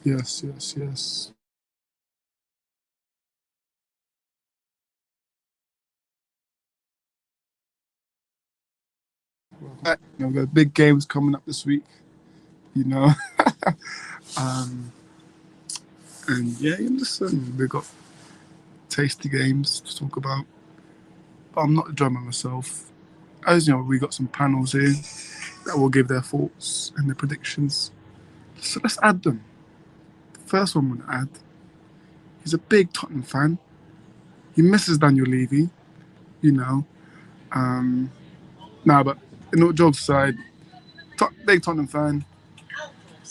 Yes. We've got big games coming up this week, you know. um, and yeah, listen, we've got tasty games to talk about. But I'm not enjoying myself. As you know, we got some panels here that will give their thoughts and their predictions. So let's add them. The first one I'm going to add, he's a big Tottenham fan. He misses Daniel Levy, you know. But no jokes aside, big Tottenham fan,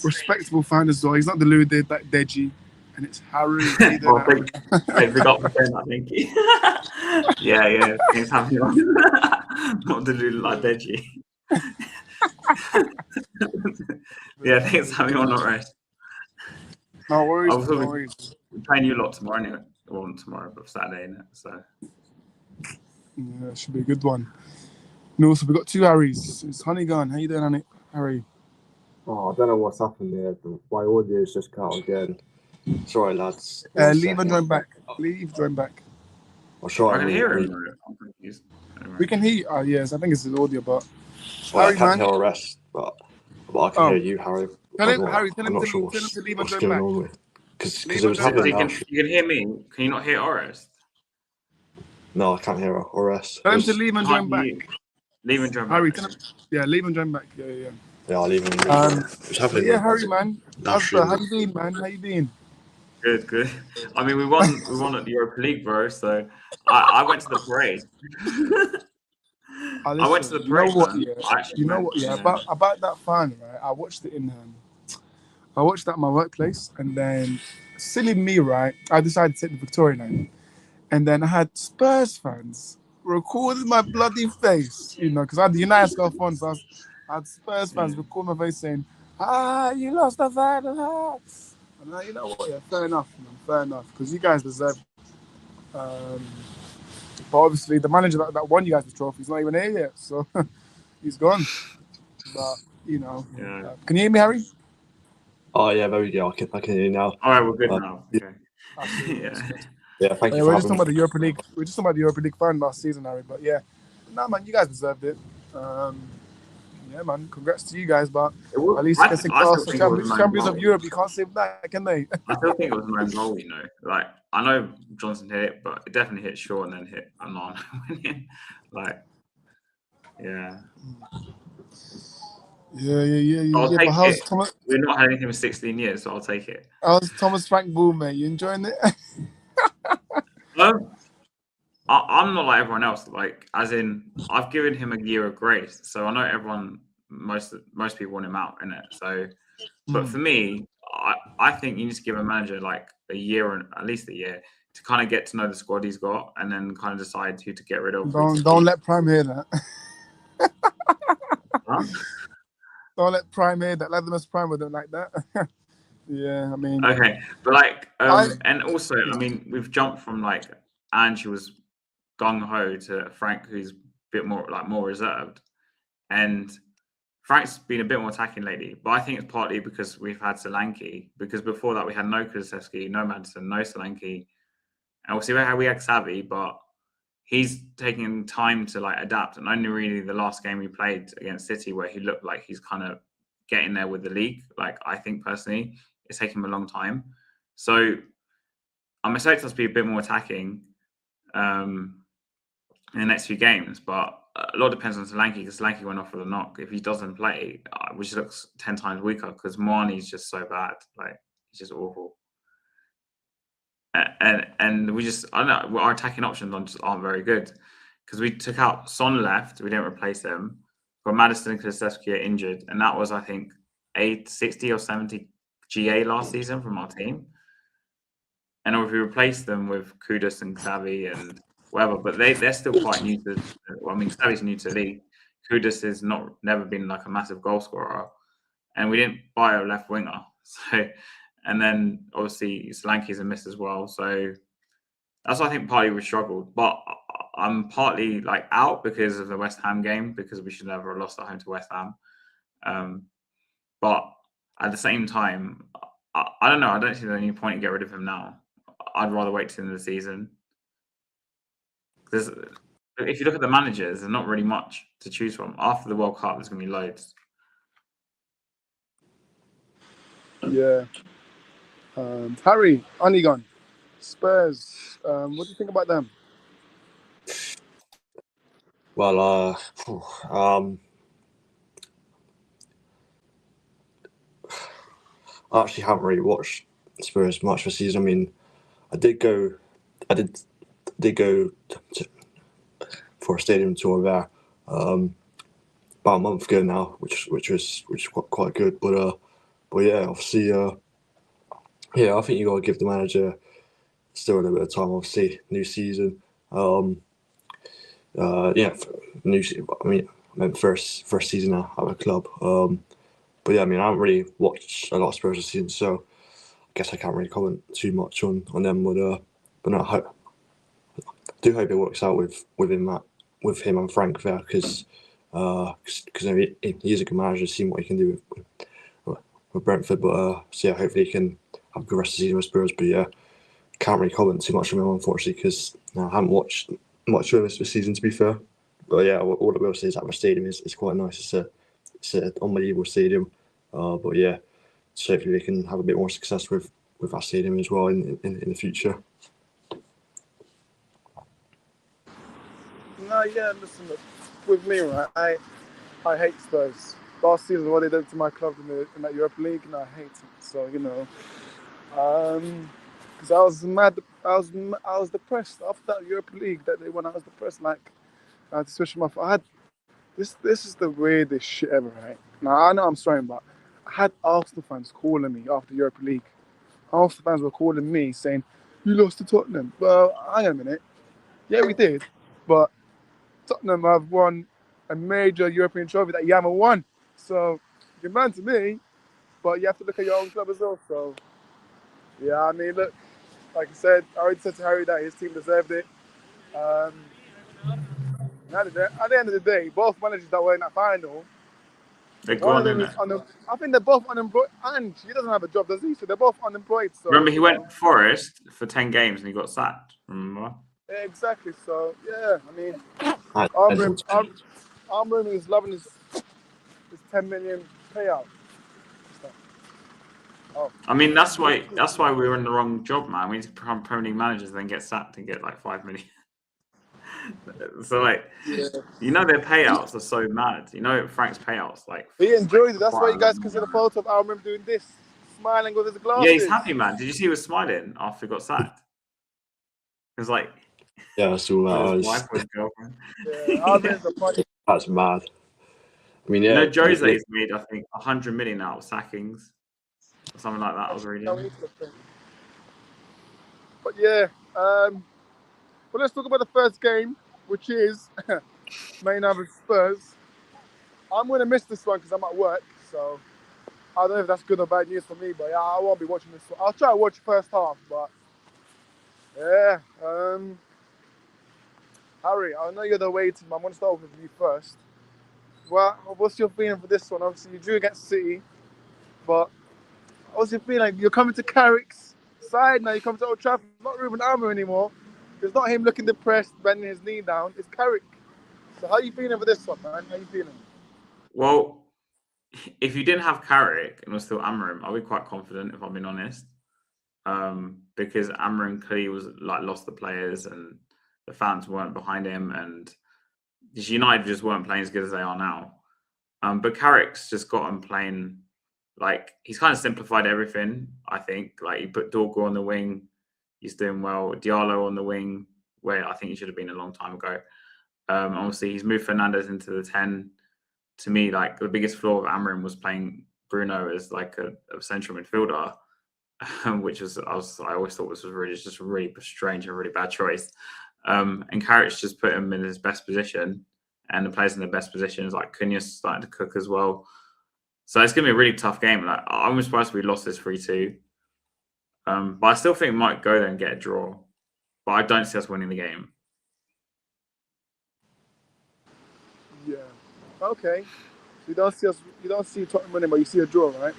respectable fan as well. He's not deluded, that deadgy. And it's Harry. How you doing, Harry? Thanks, we got for saying that, thank you. yeah. Thanks for having me on. Not deluded like deadgy. Yeah, thanks for having me on, not right. No worries. We're playing you a lot tomorrow anyway. Well, not tomorrow, but Saturday, innit? So. Yeah, it should be a good one. No, so we've got two Harrys. It's Honey gone. How you doing, Harry? Oh, I don't know what's happened there, but my audio's just cut out again. Sorry, lads. Leave and join back. I'll try. I can hear him. We can hear you. Yes, I think it's his audio, but... Well, Harry, I can't hear the rest, but I can hear you, Harry. Tell him to leave and join back. Because it was happening. You can hear me. Can you not hear Orest? No, I can't hear Orest. Tell him to leave and join back. Leave and join back. Harry, leave and join back. Yeah. Yeah, I'll leave and it's happening. Yeah, Harry, man. How you been, man? How you been? Good. I mean, we won at the Europa League, bro. So I went to the parade. I went to the parade. You know what? Yeah. About that fan, right? I watched it at my workplace, and then silly me, right? I decided to take the Victoria line, and then I had Spurs fans recording my bloody face, because I had the United scarf on, so I had Spurs fans record my face saying, you lost the final. And you know what? Yeah, fair enough, because you guys deserve it. But obviously, the manager that won you guys the trophy is not even here yet, so he's gone. But, Yeah. Can you hear me, Harry? Oh, yeah, there we go. I can hear you now. All right, we're good now. Okay. Yeah, thank you. We're just talking about the Europa League. We're just talking about the Europa League final last season, Harry. But yeah, man, you guys deserved it. Yeah, man, congrats to you guys. But at least champions of Europe, you can't say that, can they? I still think it was an own goal. Like I know Johnson hit it, but it definitely hit short and then hit Anon. Yeah. But how's Thomas? We've not had anything for 16 years, so I'll take it. How's Thomas Frank Bull, mate? You enjoying it? I'm not like everyone else. Like, as in, I've given him a year of grace, so I know most people want him out, innit? So, but for me, I think you need to give a manager like a year, and at least a year, to kind of get to know the squad he's got, and then kind of decide who to get rid of. Don't let Prime hear that. Huh? Don't let Prime hear that. Let them as Prime with them like that. Yeah, I mean. Okay, but and also, I mean, we've jumped from like Ange, who was gung ho, to Frank, who's a bit more reserved, and Frank's been a bit more attacking lately. But I think it's partly because we've had Solanke. Because before that, we had no Kulusevski, no Maddison, no Solanke, and we'll see how we had Xavi, but he's taking time to like adapt. And only really the last game we played against City, where he looked like he's kind of getting there with the league. Like, I think personally, it's taken him a long time. So I'm expecting us to be a bit more attacking in the next few games, but a lot depends on Solanke, because Solanke went off with a knock. If he doesn't play, which looks 10 times weaker, because Marnie's just so bad. Like, he's just awful. And we just, I don't know, our attacking options just aren't very good, because we took out Son left, we didn't replace him. But Maddison and Kulusevski are injured, and that was, I think, 60 or 70 GA last season from our team. And if we replace them with Kudus and Xavi and whatever, but they're still quite new to. Well, I mean, Xavi's new to the league. Kudus has never been like a massive goal scorer, and we didn't buy a left winger. So, and then obviously Solanke's a miss as well. So that's why I think partly we struggled. But I'm partly like out because of the West Ham game, because we should never have lost at home to West Ham. But at the same time, I don't know. I don't see any point in getting rid of him now. I'd rather wait till the end of the season. Because if you look at the managers, there's not really much to choose from. After the World Cup, there's going to be loads. Yeah. Harry, Onigon, Spurs. What do you think about them? Well, I actually haven't really watched Spurs much this season. I mean, I did go for a stadium tour there about a month ago now, which was quite good. But yeah, obviously, I think you got to give the manager still a little bit of time. Obviously, new season. I mean, first season at the club. But yeah, I mean, I haven't really watched a lot of Spurs this season, so I guess I can't really comment too much on them. But no, I do hope it works out with him and Frank there, because he is a good manager. Seen what he can do with Brentford, but so yeah, hopefully he can have a good rest of the season with Spurs. But yeah, can't really comment too much on him, unfortunately, because I haven't watched much of this season, to be fair. But yeah, all I will say is that the stadium is quite nice. It's an unbelievable stadium. But yeah, so hopefully they can have a bit more success with that stadium as well in the future. No, yeah, listen, with me, right, I hate Spurs. Last season, what they did to my club in that Europa League, and I hate it. So, because I was mad, I was depressed after that Europa League that they won. I was depressed, like, I had to switch my. I had this is the weirdest shit ever, right? Now I know I'm sorry, but I had Arsenal fans calling me after Europa League. Arsenal fans were calling me saying, "You lost to Tottenham." Well, hang on a minute. Yeah, we did, but Tottenham have won a major European trophy that you haven't won. So you're man to me, but you have to look at your own club as well. So yeah, I mean, look, like I said, I already said to Harry that his team deserved it. At the end of the day, both managers that were in that final, They're one of gone, them is innit? I think they're both unemployed, and he doesn't have a job, does he? So they're both unemployed. So Remember, he went Forest for 10 games and he got sacked. Remember? yeah, exactly. So yeah, I mean, And Armour is loving his 10 million payout. Oh. I mean, that's why we were in the wrong job, man. We need to become Premier League managers and then get sacked and get like 5 million. So like, Yeah. their payouts are so mad. Frank's payouts like. He enjoyed it. That's why you guys quite can see the photo of Almrim doing this, smiling with his glasses. Yeah, he's happy, man. Did you see he was smiling after he got sacked? It was like, yeah, I saw that. his wife or his girlfriend. Yeah, Almrim's a funny. That's mad. I mean, yeah. Jose's made, I think, 100 million out of sackings or something like that. I was reading. But yeah, well, let's talk about the first game, which is Man United Spurs. I'm going to miss this one because I'm at work, so I don't know if that's good or bad news for me, but yeah, I won't be watching this one. I'll try to watch the first half, but yeah. Harry, I know you're the away team. I'm going to start with you first. Well, what's your feeling for this one? Obviously, you drew against City, but what's your feeling? You're coming to Carrick's side now. You come to Old Trafford. Not Ruben Almer anymore. It's not him looking depressed, bending his knee down. It's Carrick. So how are you feeling for this one, man? How are you feeling? Well, if you didn't have Carrick and was still Amorim, I'll be quite confident, if I'm being honest. Because Amorim clearly was like lost the players and the fans weren't behind him, and United just weren't playing as good as they are now. But Carrick's just got him playing, like, he's kind of simplified everything, I think. Like, he put Dorgo on the wing, he's doing well. Diallo on the wing, where I think he should have been a long time ago. Obviously, he's moved Fernandes into the 10. To me, like, the biggest flaw of Amorim was playing Bruno as like a central midfielder, which I always thought was really strange and a really bad choice. And Carrick's just put him in his best position, and the players in their best positions, like Cunha's starting to cook as well. So it's going to be a really tough game. Like, I'm surprised we lost this 3-2. But I still think we might go there and get a draw. But I don't see us winning the game. Yeah. Okay. So you don't see Tottenham winning, but you see a draw, right?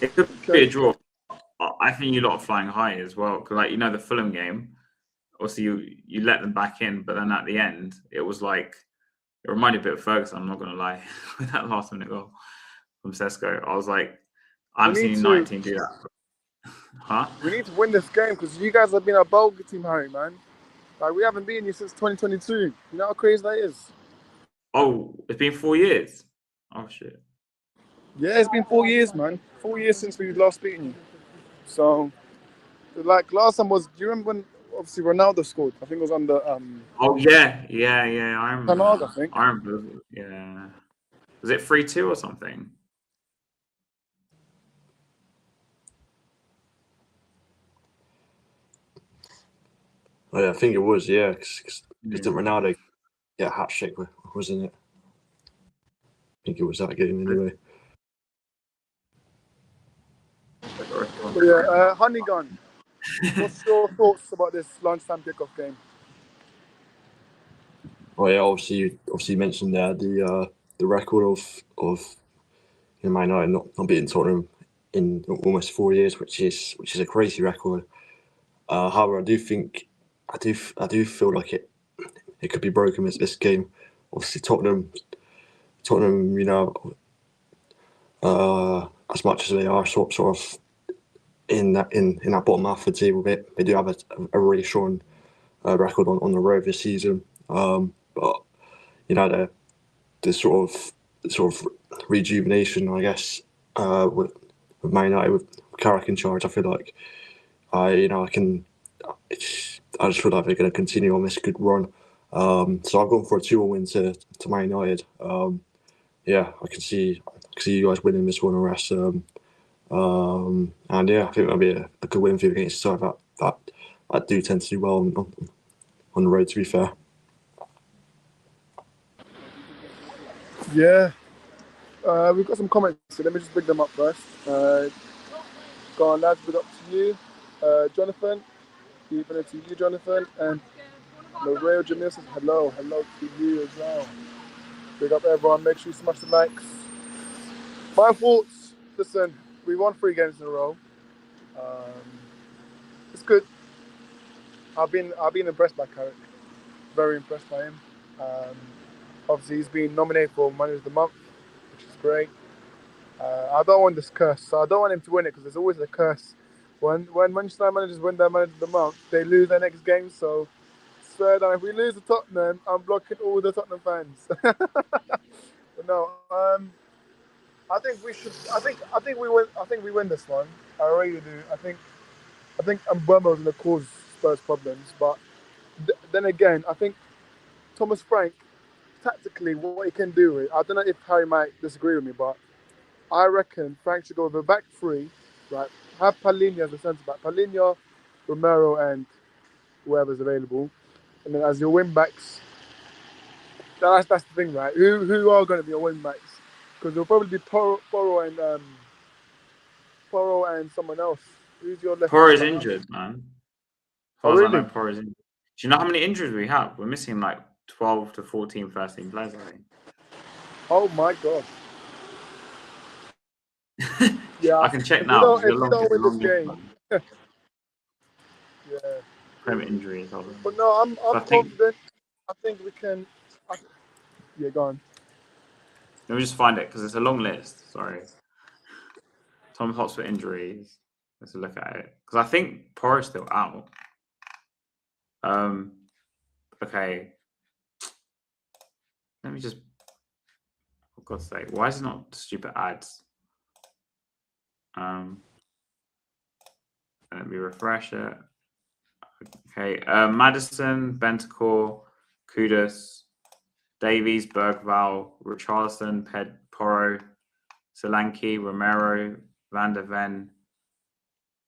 It could be a draw. I think you lot are flying high as well. Because, like, the Fulham game, obviously you let them back in, but then at the end, it was like, it reminded me a bit of Ferguson, I'm not going to lie, with that last minute goal from Sesko. I was like, I'm seeing United do that. Huh? We need to win this game because you guys have been a bogey team, Harry, man. Like, we haven't beaten you since 2022. You know how crazy that is? Oh, it's been 4 years. Oh, shit. Yeah, it's been 4 years, man. 4 years since we last beaten you. So, like, last time was, do you remember when, obviously, Ronaldo scored? I think it was under Oh, yeah. I remember. Canard, I think. I remember. Yeah. Was it 3-2 or something? Oh, yeah, I think it was, yeah. Because didn't Ronaldo get a hat trick, wasn't it? I think it was that game anyway. But yeah, Honeygun, what's your thoughts about this lunchtime kickoff game? Oh yeah, obviously you mentioned there the record of Man United not beating Tottenham in almost 4 years, which is a crazy record. However, I do feel like it could be broken this game. Obviously, Tottenham, as much as they are sort of in that bottom half of the table, they do have a really strong record on the road this season. But the sort of rejuvenation, I guess, with Man United with Carrick in charge, I feel like I just feel like they're going to continue on this good run. So I've gone for a 2-1 win to Man United. Yeah, I can see you guys winning this one, or rest. And yeah, I think that'll be a good win for you against a side that do tend to do well on the road, to be fair. Yeah. We've got some comments, so let me just bring them up first. Go on, lads, big up to you. Jonathan, keeping it to you, Jonathan. And Lorraine Jamil says hello to you as well. Big up everyone, make sure you smash the likes. My thoughts, listen, we won 3 games in a row. It's good. I've been impressed by Carrick. Very impressed by him. Obviously, he's been nominated for Manager of the Month, which is great. I don't want this curse, so I don't want him to win it because there's always a curse. When Manchester United managers win their Manager of the Month, they lose their next game. So, swear down, if we lose to Tottenham, I'm blocking all the Tottenham fans. But no, I think we should. I think we win. I think we win this one. I really do. I think Mbeumo's going to cause Spurs problems, but then again, I think Thomas Frank, tactically, what he can do. I don't know if Harry might disagree with me, but I reckon Frank should go with a back 3, right? Have Palhinha as a centre back, Palhinha, Romero, and whoever's available, and then as your wing backs. That's the thing, right? Who are going to be your wing backs? Because there'll probably be Porro and someone else. Who's your left? Porro is injured, man. As far as really? I know, Porro is injured. Do you know how many injuries we have? We're missing like 12 to 14 first team players, I think. Oh my god. Yeah, I can check now. If you don't win this game, yeah. Prem injuries. But no, I'm confident. I think we can. Yeah, go on. Let me just find it because it's a long list. Sorry. Tom Hotspur injuries. Let's look at it because I think Porro's still out. Okay. Let me just. For God's sake, why is it not stupid ads? Let me refresh it. Okay. Madison, Bentancur, Kudus, Davies, Bergval, Richarlison, Porro, Solanke, Romero, Van der Ven,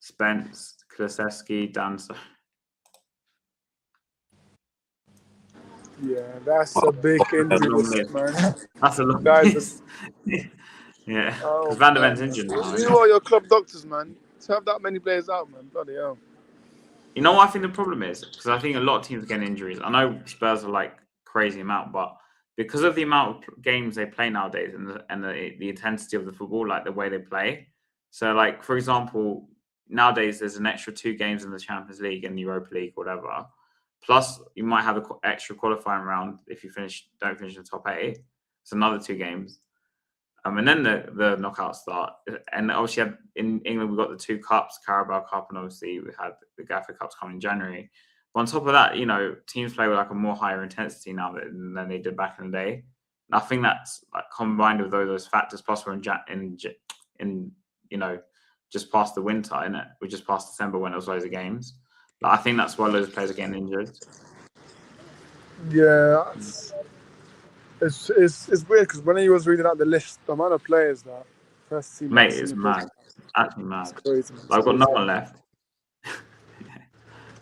Spence, Kulusevski, Danso. Yeah, that's a big injury list, man. That's a long list. Yeah, because Van der Ven's injured now. You are your club doctors, man. To have that many players out, man. Bloody hell. You know what I think the problem is? Because I think a lot of teams are getting injuries. I know Spurs are like crazy amount, but because of the amount of games they play nowadays and the intensity of the football, like the way they play. So, like, for example, nowadays there's an extra 2 games in the Champions League and Europa League, whatever. Plus, you might have an extra qualifying round if you don't finish in the top 8. It's another 2 games. And then the knockouts start. And obviously, in England, we've got the 2 cups, Carabao Cup, and obviously we had the Gaffer Cups coming in January. But on top of that, teams play with like a more higher intensity now than they did back in the day. And I think that's like combined with those factors. Plus, we're in just past the winter, innit? We're just past December when there was loads of games. I think that's why loads of players are getting injured. Yeah, it's weird because when he was reading out the list, the amount of players that first team, mate, it's mad. Actually mad. It's crazy. I've got no one left.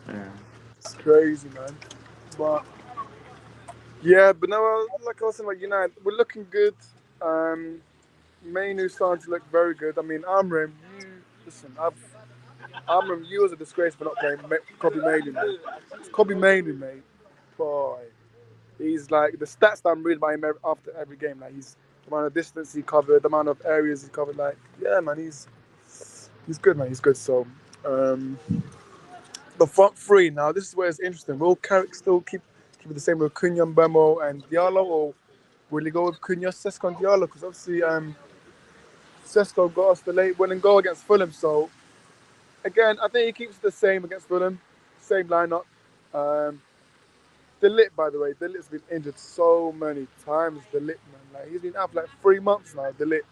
Yeah, it's crazy, man. But no, like I was saying about United, we're looking good. Mainu's starting to look very good. I mean, Amram, Amram, you was a disgrace for not playing Kobe Mainoo, mate. It's Kobe Mainoo, mate. Boy. He's like, the stats that I'm reading about him after every game, like the amount of distance he covered, the amount of areas he covered, like, yeah, man, he's good, man. He's good. So, the front 3 now, this is where it's interesting. Will Carrick still keep it the same with Cunha, Mbemo, and Diallo, or will he go with Cunha, Sesko, and Diallo? Because obviously, Sesko got us the late winning goal against Fulham. So, again, I think he keeps it the same against Fulham, same lineup. De Ligt, by the way, De Ligt's been injured so many times. De Ligt, man, like he's been out for like 3 months now. De Ligt,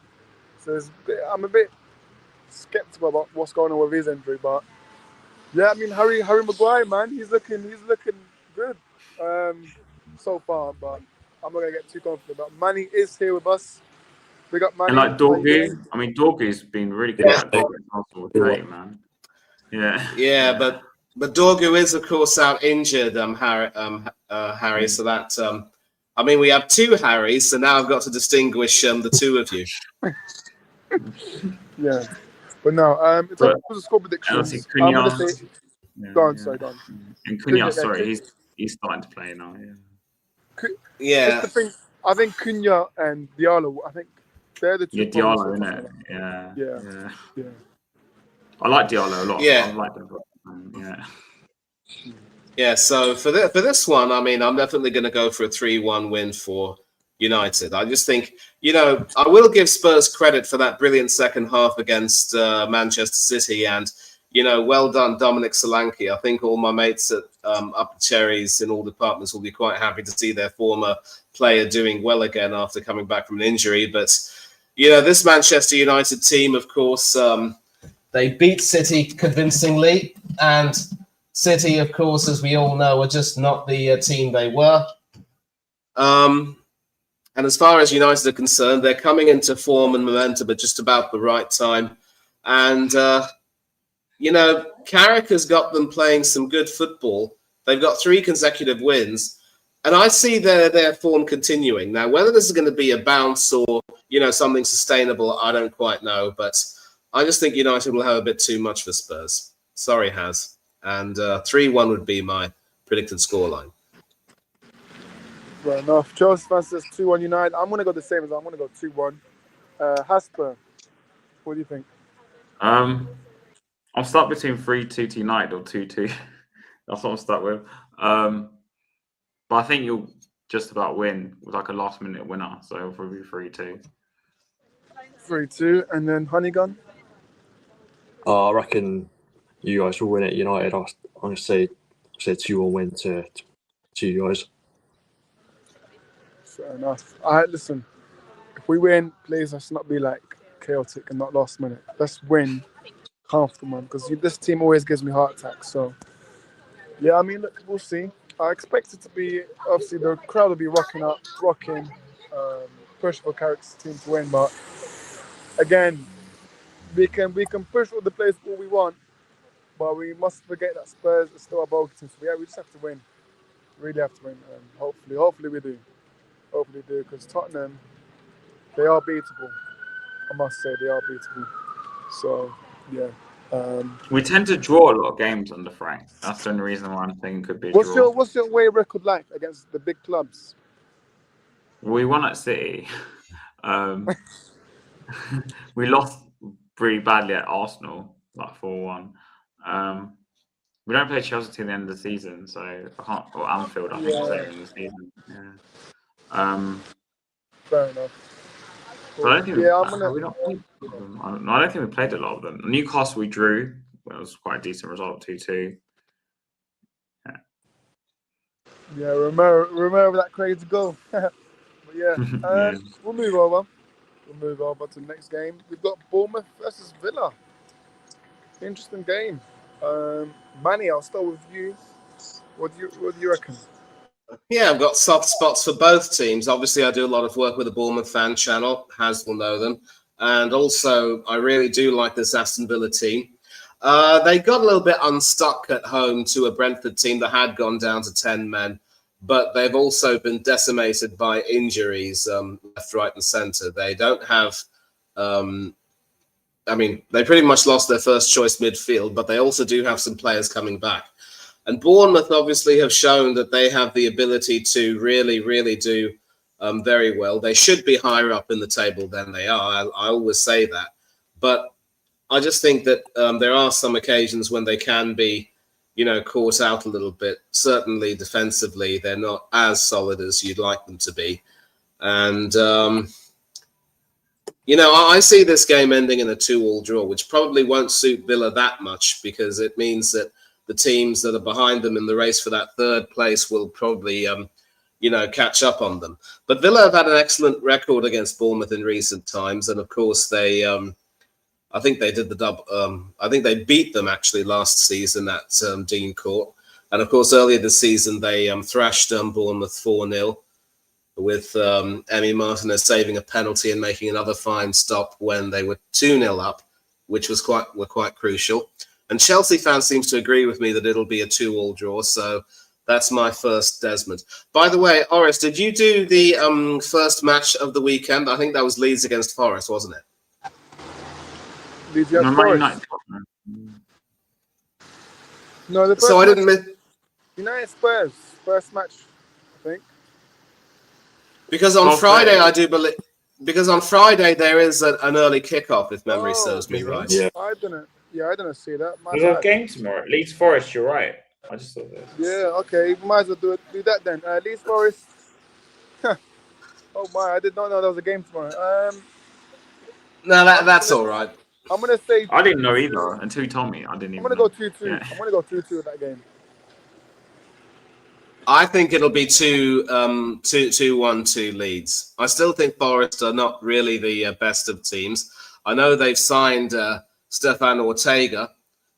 so I'm a bit skeptical about what's going on with his injury. But yeah, I mean Harry Maguire, man, he's looking good so far. But I'm not gonna get too confident. But Manny is here with us. We got Manny. And like Dorgu, I mean Dorgu's been really good at Arsenal today, man. Yeah, but Dorgu is of course out injured, Harry. So that I mean we have 2 Harrys, so now I've got to distinguish the 2 of you. Yeah, but no, it's up to the score predictions. I'm gonna say, go on. And Cunha, sorry, he's starting to play now. Yeah. That's the thing. I think Cunha and Diallo. I think they're the 2. Yeah, Diallo, isn't it? Yeah. I like Diallo a lot. Yeah. I like him. Yeah. Yeah. So for this one, I mean, I'm definitely going to go for a 3-1 win for United. I just think, I will give Spurs credit for that brilliant second half against Manchester City, and well done, Dominic Solanke. I think all my mates at Upper Cherries in all departments will be quite happy to see their former player doing well again after coming back from an injury. But this Manchester United team, of course, they beat City convincingly, and City, of course, as we all know, are just not the team they were. And as far as United are concerned, they're coming into form and momentum at just about the right time. And, Carrick has got them playing some good football. They've got 3 consecutive wins. And I see their form continuing. Now, whether this is going to be a bounce or, something sustainable, I don't quite know. But I just think United will have a bit too much for Spurs. Sorry, Haz. And 3-1 would be my predicted scoreline. Fair enough. Chelsea fans says 2-1 United. I'm going to go the same as I'm going to go 2-1. Hasper, what do you think? I'll start between 3-2 to United or 2-2. That's what I'll start with. But I think you'll just about win with like a last-minute winner. So it'll probably be 3-2. 3-2. And then Honeygun? I reckon you guys will win it. United, I'm going to say 2-1 win to you guys. Fair enough. Listen, if we win, please let's not be like chaotic and not last minute. Let's win comfortable, because this team always gives me heart attacks. So, yeah, I mean, look, we'll see. I expect it to be, obviously, the crowd will be rocking, push for Carrick's team to win. But again, we can push all the players all we want, but we must forget that Spurs are still a bogey team. So, yeah, we just have to win. Really have to win. And hopefully we do. Hopefully do, because Tottenham, they are beatable. I must say, they are beatable. So, yeah. We tend to draw a lot of games under Frank. That's the only reason why I'm thinking could be a draw. What's your away record like against the big clubs? We won at City. We lost pretty badly at Arsenal. like 4-1. We don't play Chelsea till the end of the season, so I can't. Or Anfield, I think, is later in the season. Yeah. Fair enough. But I don't think Yeah, we not played a lot of them. I don't think we played a lot of them. Newcastle we drew. Well, it was quite a decent result, 2-2. Yeah, remember that crazy goal. But yeah, Yeah. we'll move over. We'll move over to the next game. We've got Bournemouth versus Villa. Interesting game. Manny, I'll start with you. What do you reckon? Yeah, I've got soft spots for both teams. Obviously, I do a lot of work with the Bournemouth fan channel. Haz will know them. And also, I really do like this Aston Villa team. They got a little bit unstuck at home to a Brentford team that had gone down to 10 men, but they've also been decimated by injuries left, right, and centre. They don't have... they pretty much lost their first choice midfield, but they also do have some players coming back. And Bournemouth obviously have shown that they have the ability to really, really do very well. They should be higher up in the table than they are. I always say that. But I just think that there are some occasions when they can be, caught out a little bit. Certainly defensively, they're not as solid as you'd like them to be. And, I see this game ending in a 2-2 draw, which probably won't suit Villa that much because it means that the teams that are behind them in the race for that third place will probably, catch up on them. But Villa have had an excellent record against Bournemouth in recent times. And of course, they, I think they did the dub. I think they beat them actually last season at Dean Court. And of course, earlier this season, they thrashed Bournemouth 4-0 with Emi Martinez saving a penalty and making another fine stop when they were 2-0 up, which was quite crucial. And Chelsea fans seems to agree with me that it'll be a 2-2 draw. So that's my first Desmond. By the way, Oris, did you do the first match of the weekend? I think that was Leeds against Forest, wasn't it? Leeds against Forest. No, the first so I didn't miss. United Spurs first match, I think. Because on Friday, I do believe. Because on Friday there is an early kickoff, if memory serves me right. Yeah. I didn't see that. There's a game tomorrow. Leeds Forest, you're right. I just saw this. Yeah, okay. We might as well do that then. Leeds Forest. Oh my, I did not know there was a game tomorrow. No, that's all right. I'm gonna say I didn't know either until you told me. I didn't even. I'm gonna go 2-2. Yeah. I'm gonna go 2-2 with that game. I think it'll be 2-1 to Leeds. I still think Forest are not really the best of teams. I know they've signed Stefan Ortega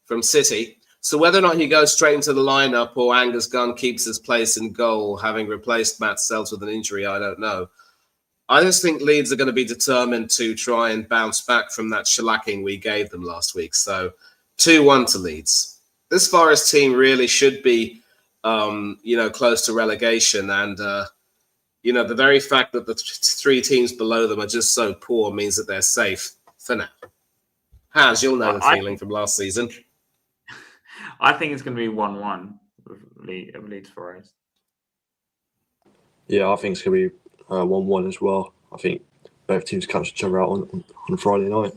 from City. So whether or not he goes straight into the lineup or Angus Gunn keeps his place in goal, having replaced Matt Sells with an injury, I don't know. I just think Leeds are going to be determined to try and bounce back from that shellacking we gave them last week. So 2-1 to Leeds. This Forest team really should be close to relegation. And, the very fact that the three teams below them are just so poor means that they're safe for now. Haz, you'll know the feeling from last season. I think it's going to be 1-1 with Leeds Forest. Yeah, I think it's going to be 1-1 as well. I think both teams catch each other out on Friday night.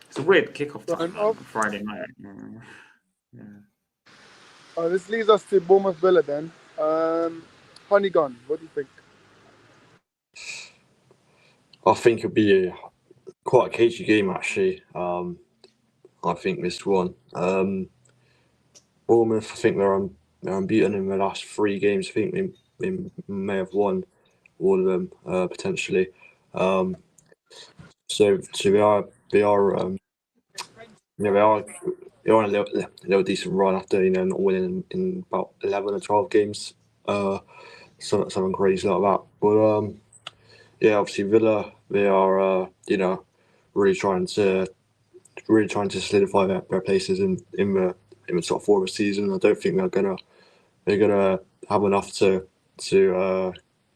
It's a weird kickoff time on Friday night. Yeah. This leads us to Bournemouth Villa then. Honeygun, what do you think? I think it'll be quite a cagey game actually. I think this one. Bournemouth, I think they're unbeaten in the last 3 games. I think they may have won all of them potentially. So they are on a little decent run after not winning in about 11 or 12 games. Something crazy like that. But obviously Villa, they are really trying to solidify their places in the top 4 of the season. I don't think they're gonna have enough to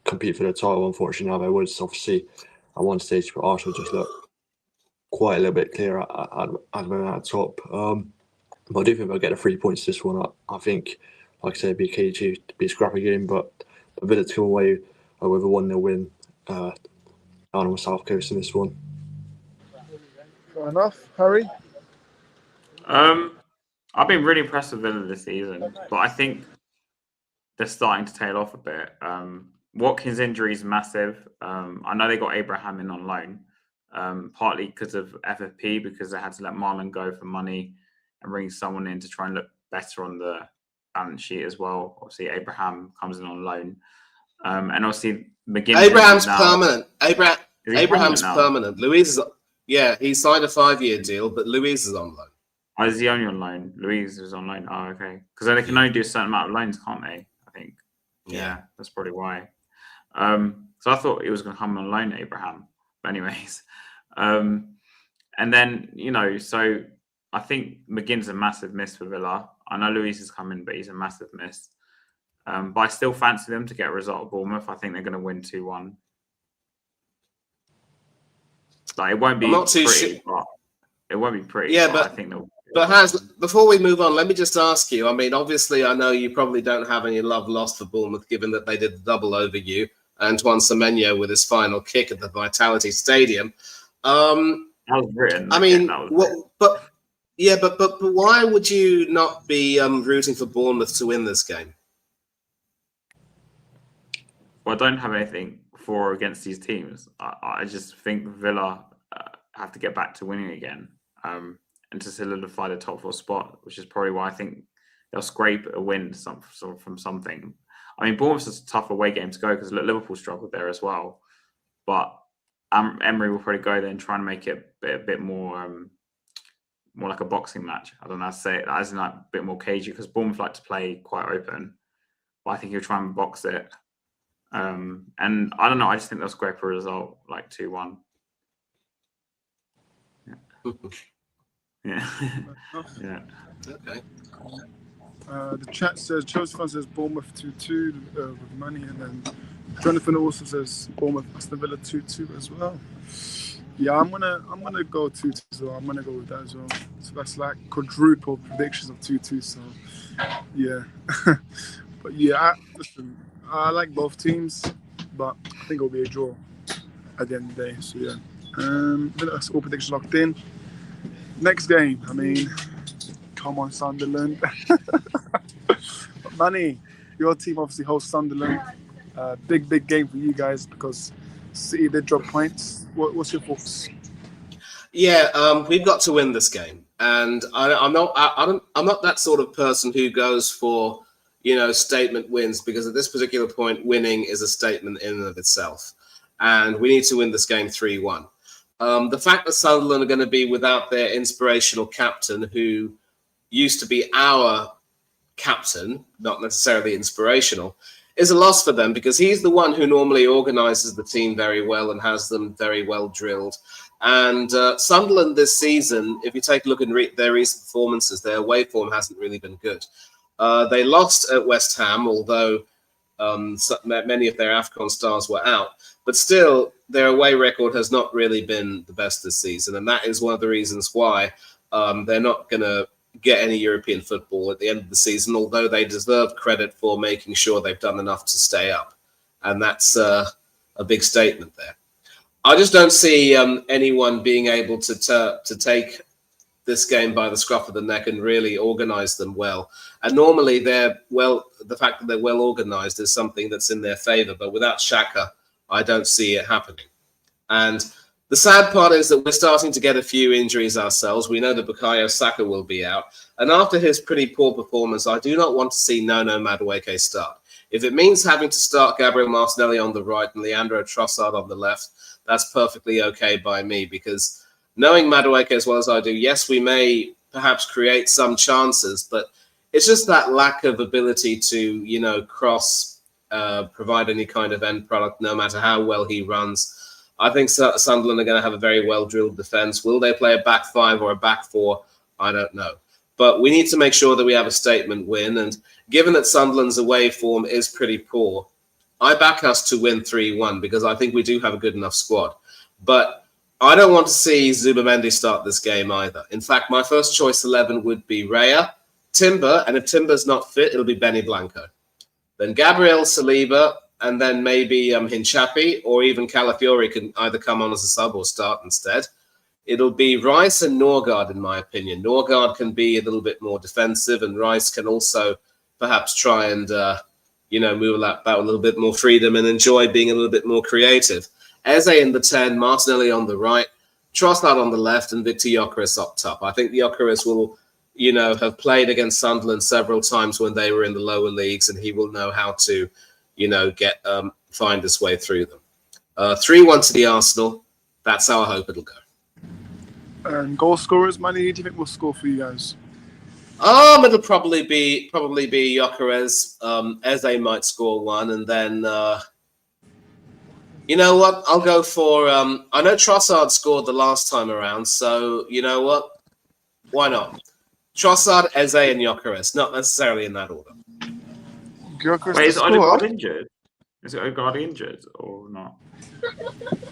compete for the title. Unfortunately, now they would. Obviously, at one stage, but Arsenal just looked quite a little bit clearer at the top. But I do think they'll get the 3 points this one. I think, like I said, it'd be a cagey, be a scrappy game, but Villa to come away with a 1-0 win down on the South Coast in this one. Fair enough. Harry? I've been really impressed with Villa this season, but I think they're starting to tail off a bit. Watkins' injury is massive. I know they got Abraham in on loan, partly because of FFP, because they had to let Marlon go for money and bring someone in to try and look better on the balance sheet as well. Obviously, Abraham comes in on loan. And obviously, McGinn. Abraham's permanent. Abraham's permanent. Luis is, he signed a 5-year deal, but Luis is on loan. Oh, is he only on loan? Luis is on loan. Oh, okay. Because they can only do a certain amount of loans, can't they? I think. Yeah, that's probably why. So I thought he was going to come on loan, Abraham. But anyways, and then so I think McGinn's a massive miss for Villa. I know Luis is coming, but he's a massive miss. But I still fancy them to get a result at Bournemouth. I think they're going to win 2-1. Like, it won't be pretty. It won't be pretty. Yeah, but I think they'll. But Has, before we move on, let me just ask you. I mean, obviously, I know you probably don't have any love lost for Bournemouth, given that they did the double over you. Antoine Semenyo with his final kick at the Vitality Stadium. That was written. I mean, but why would you not be rooting for Bournemouth to win this game? Well, I don't have anything for or against these teams. I just think Villa have to get back to winning again. And to solidify the top 4 spot, which is probably why I think they'll scrape a win from something. I mean, Bournemouth is a tough away game to go because Liverpool struggled there as well. But Emery will probably go there and try and make it a bit more like a boxing match. I don't know how to say it, as in like a bit more cagey, because Bournemouth like to play quite open. But I think he'll try and box it. And I don't know, I just think they'll scrape a result like 2-1. Yeah. Yeah. Yeah. Okay. The chat says Chelsea fan says Bournemouth 2-2 with money, and then Jonathan also says Bournemouth Aston Villa 2-2 as well. Yeah, I'm gonna go 2-2 as well. I'm gonna go with that as well. So that's like quadruple predictions of 2-2. So yeah, but yeah, listen, I like both teams, but I think it'll be a draw at the end of the day. So yeah, that's all predictions locked in. Next game, I mean, come on, Sunderland. Manny, your team obviously hosts Sunderland. Big game for you guys because City did drop points. What's your thoughts? Yeah, we've got to win this game, and I'm not that sort of person who goes for statement wins, because at this particular point, winning is a statement in and of itself, and we need to win this game 3-1. The fact that Sunderland are going to be without their inspirational captain, who used to be our captain, not necessarily inspirational, is a loss for them, because he's the one who normally organises the team very well and has them very well drilled. And Sunderland this season, if you take a look at their recent performances, their away form hasn't really been good. They lost at West Ham, although many of their AFCON stars were out. But still, their away record has not really been the best this season. And that is one of the reasons why they're not going to get any European football at the end of the season, although they deserve credit for making sure they've done enough to stay up. And that's a big statement there. I just don't see anyone being able to take this game by the scruff of the neck and really organize them well. And normally the fact that they're well organized is something that's in their favor. But without Xhaka, I don't see it happening. And the sad part is that we're starting to get a few injuries ourselves. We know that Bukayo Saka will be out. And after his pretty poor performance, I do not want to see Nono Madueke start. If it means having to start Gabriel Martinelli on the right and Leandro Trossard on the left, that's perfectly okay by me, because knowing Madueke as well as I do, yes, we may perhaps create some chances, but it's just that lack of ability to, cross, provide any kind of end product, no matter how well he runs. I think Sunderland are going to have a very well-drilled defence. Will they play a back 5 or a back 4? I don't know. But we need to make sure that we have a statement win. And given that Sunderland's away form is pretty poor, I back us to win 3-1 because I think we do have a good enough squad. But I don't want to see Zubamendi start this game either. In fact, my first choice 11 would be Raya, Timber, and if Timber's not fit, it'll be Benny Blanco. Then Gabriel Saliba, and then maybe Hinchapi or even Calafiori can either come on as a sub or start instead. it'll be Rice and Norgard, in my opinion. Norgard can be a little bit more defensive, and Rice can also perhaps try and, move about a little bit more freedom and enjoy being a little bit more creative. Eze in the 10, Martinelli on the right, Trossard on the left, and Victor Gyökeres up top. I think Gyökeres will, have played against Sunderland several times when they were in the lower leagues, and he will know how to, find his way through them. 3-1 to the Arsenal. That's how I hope it'll go. And goal scorers, Manny, who do you think will score for you guys? It'll probably be Gyökeres. Eze might score one, and then you know what? I'll go for. I know Trossard scored the last time around, so you know what? Why not? Trossard, Eze, and Gyökeres. Not necessarily in that order. Gyökeres. Wait, is Odegaard injured? Is Odegaard injured or not?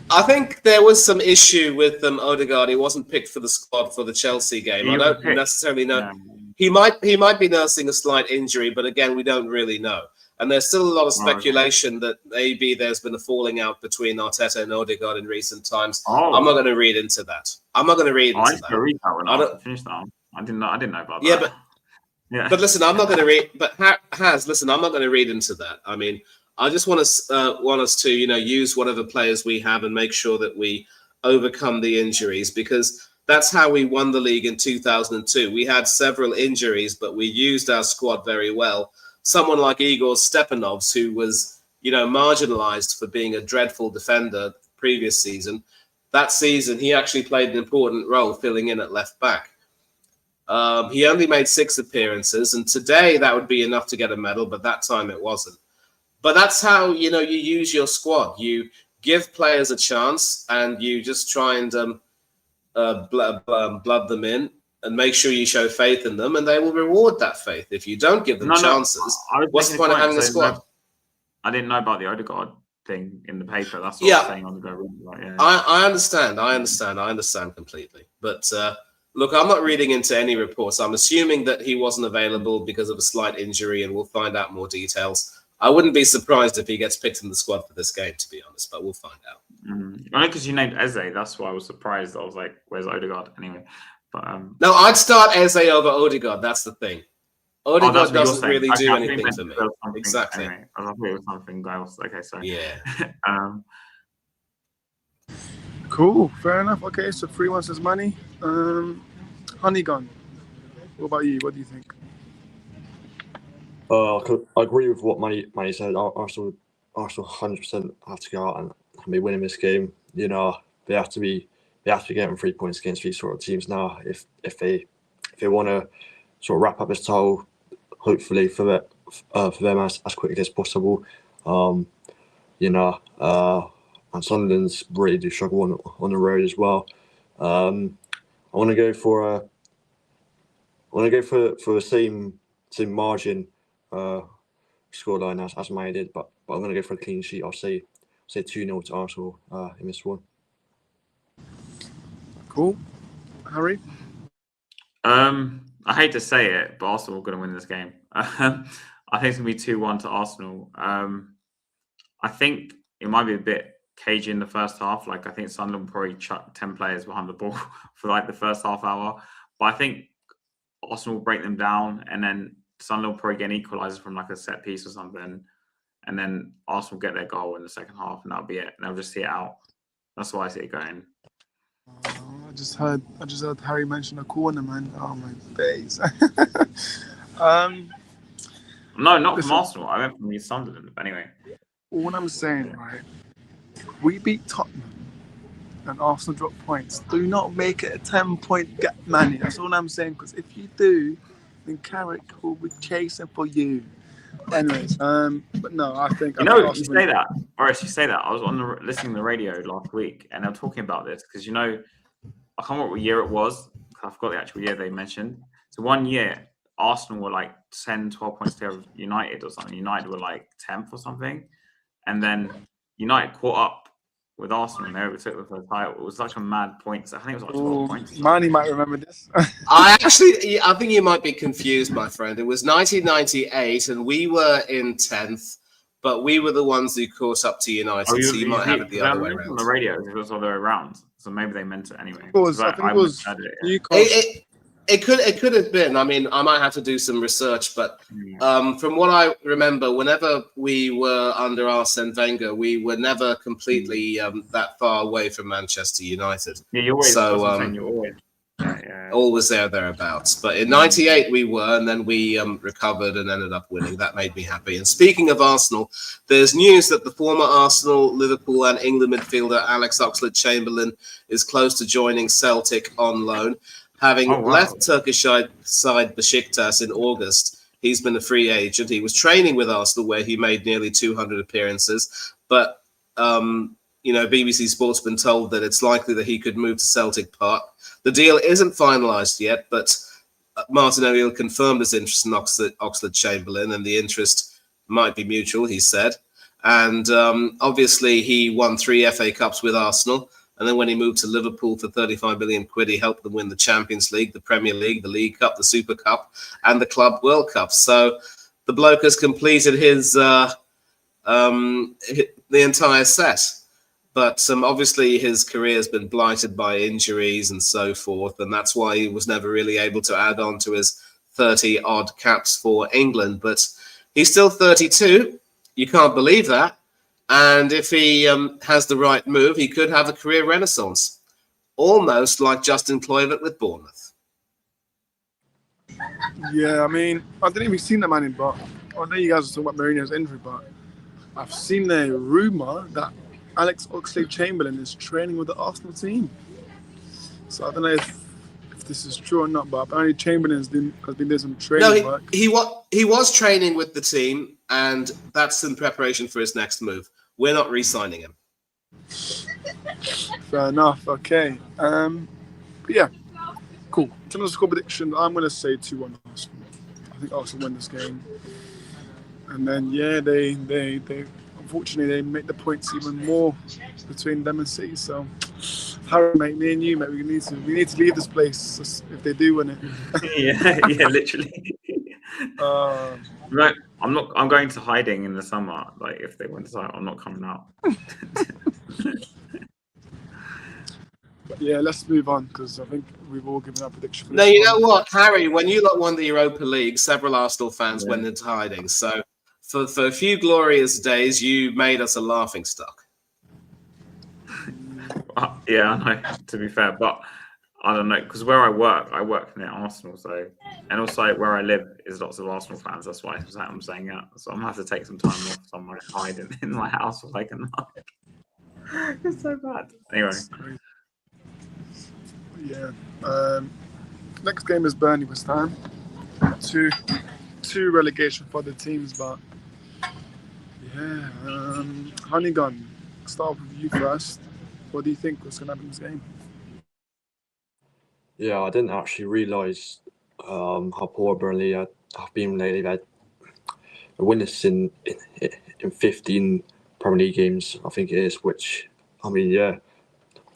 I think there was some issue with Odegaard. He wasn't picked for the squad for the Chelsea game. I don't necessarily know. Yeah. He might be nursing a slight injury, but again, we don't really know. And there's still a lot of speculation that maybe there's been a falling out between Arteta and Odegaard in recent times. I'm not going to read into that. I'm not going to read into that. Read that one. I didn't know about that. But listen, I'm not going to read. But listen, I'm not going to read into that. I mean, I just want us to use whatever players we have and make sure that we overcome the injuries, because that's how we won the league in 2002. We had several injuries, but we used our squad very well. Someone like Igor Stepanovs, who was, marginalized for being a dreadful defender previous season. That season, he actually played an important role filling in at left back. He only made 6 appearances, and today that would be enough to get a medal, but that time it wasn't. But that's how, you use your squad. You give players a chance, and you just try and blood them in and make sure you show faith in them, and they will reward that faith. If you don't give them chances, what's the point of having a squad? I didn't know about the Odegaard thing in the paper. That's what I was saying on the go. I understand. I understand completely. But look, I'm not reading into any reports. I'm assuming that he wasn't available because of a slight injury, and we'll find out more details. I wouldn't be surprised if he gets picked in the squad for this game, to be honest, but we'll find out. Only because you named Eze, that's why I was surprised. I was like, where's Odegaard? Anyway. But no, I'd start Eze over Odegaard. That's the thing. Odegaard doesn't really do anything for me. Exactly. Anyway, I thought it was something else. Okay, so yeah. Cool. Fair enough. Okay, so 3-1 says Manny. Honeygun. What about you? What do you think? I agree with what Manny said. Arsenal 100% have to go out and be winning this game. They have to be getting 3 points against these sort of teams now. If they want to sort of wrap up this title, hopefully for them as quickly as possible. And Sunderland's really do struggle on the road as well. I want to go for the same margin scoreline as Manny did, but I'm going to go for a clean sheet. I'll say 2-0 to Arsenal in this one. Cool. Harry? I hate to say it, but Arsenal are going to win this game. I think it's going to be 2-1 to Arsenal. I think it might be a bit cagey in the first half. Like, I think Sunderland will probably chuck 10 players behind the ball for like the first half hour. But I think Arsenal will break them down, and then Sunderland will probably get an equaliser from like a set piece or something. And then Arsenal will get their goal in the second half, and that'll be it. And they'll just see it out. That's why I see it going. I just heard Harry mention a corner, man. Oh my days. No, not from Arsenal. I went from Sunderland. But anyway. All I'm saying, right? We beat Tottenham and Arsenal drop points. Do not make it a 10-point gap, man. That's all I'm saying. Because if you do, then Carrick will be chasing for you. Anyways, but no, I think you say that. Boris, you say that. I was listening to the radio last week, and they were talking about this because I can't remember what year it was. I forgot the actual year they mentioned. So one year, Arsenal were like 10, 12 points clear of United or something. United were like 10th or something, and then United caught up with Arsenal and they overtook them for the title. It was such a mad points. I think it was like 12 points. Manny might remember this. I think you might be confused, my friend. It was 1998 and we were in 10th, but we were the ones who caught up to United. So you might have it the other way around. On the radio, it was the other way around. So maybe they meant it anyway. I think it was Newcastle. It could have been. I mean, I might have to do some research, but from what I remember, whenever we were under Arsene Wenger, we were never completely that far away from Manchester United. Yeah, you're always. So you're always. always thereabouts. But in '98 we were, and then we recovered and ended up winning. That made me happy. And speaking of Arsenal, there's news that the former Arsenal, Liverpool, and England midfielder Alex Oxlade-Chamberlain is close to joining Celtic on loan. Having left Turkish side Besiktas in August, he's been a free agent. He was training with Arsenal, where he made nearly 200 appearances. But, BBC Sport's been told that it's likely that he could move to Celtic Park. The deal isn't finalised yet, but Martin O'Neill confirmed his interest in Oxlade-Chamberlain, and the interest might be mutual, he said. And obviously, he won 3 FA Cups with Arsenal. And then when he moved to Liverpool for 35 million quid, he helped them win the Champions League, the Premier League, the League Cup, the Super Cup, and the Club World Cup. So the bloke has completed his the entire set. But obviously his career has been blighted by injuries and so forth, and that's why he was never really able to add on to his 30-odd caps for England. But he's still 32. You can't believe that. And if he has the right move, he could have a career renaissance, almost like Justin Kluivert with Bournemouth. Yeah, I mean, I didn't even see the man in, but I know you guys are talking about Mourinho's injury, but I've seen a rumour that Alex Oxlade-Chamberlain is training with the Arsenal team. So I don't know if this is true or not, but apparently Chamberlain has been doing some training work. He was training with the team, and that's in preparation for his next move. We're not re-signing him. Fair enough. Okay. But yeah, cool. In terms of score prediction, I'm going to say 2-1 Arsenal. I think Arsenal win this game. And then, yeah, they unfortunately, they make the points even more between them and City. So, Harry, mate, me and you, mate, we need to leave this place if they do win it. yeah, literally. Right, I'm going to hiding in the summer. Like, if they win tonight, I'm not coming out. Yeah, let's move on, because I think we've all given our prediction for this. No, you know what, Harry? When you lot won the Europa League, several Arsenal fans went into hiding. So, for a few glorious days, you made us a laughingstock. Yeah, I know, to be fair, but I don't know, because where I work near Arsenal, so, and also where I live is lots of Arsenal fans. That's why I'm saying that. So I'm gonna have to take some time off somewhere, hiding in my house for like a night. It's so bad. Anyway. Yeah. Next game is Burnley West Ham. Two relegation for the teams, but yeah. Honeygun, start with you first. What do you think was going to happen in this game? Yeah, I didn't actually realise how poor Burnley have been lately. They had a winners in 15 Premier League games, I think it is, which, I mean, yeah.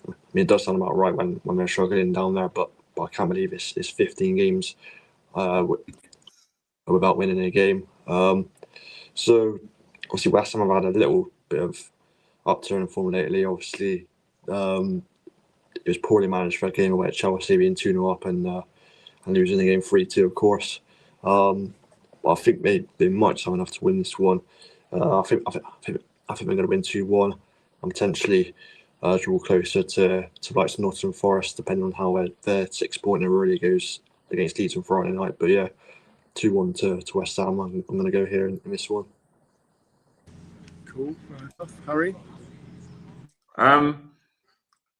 I mean, it does sound about right when they're struggling down there, but I can't believe it's 15 games without winning a game. So, obviously, West Ham have had a little bit of upturn in form lately. Obviously, it was poorly managed for a game away at Chelsea, being 2-0 up and losing the game 3-2, of course. But I think they might have enough to win this one. I think they're going to win 2-1 and potentially draw closer to like Nottingham Forest, depending on how their 6-pointer really goes against Leeds on Friday night. But yeah, 2-1 to West Ham. I'm going to go here in this one. Cool. Harry?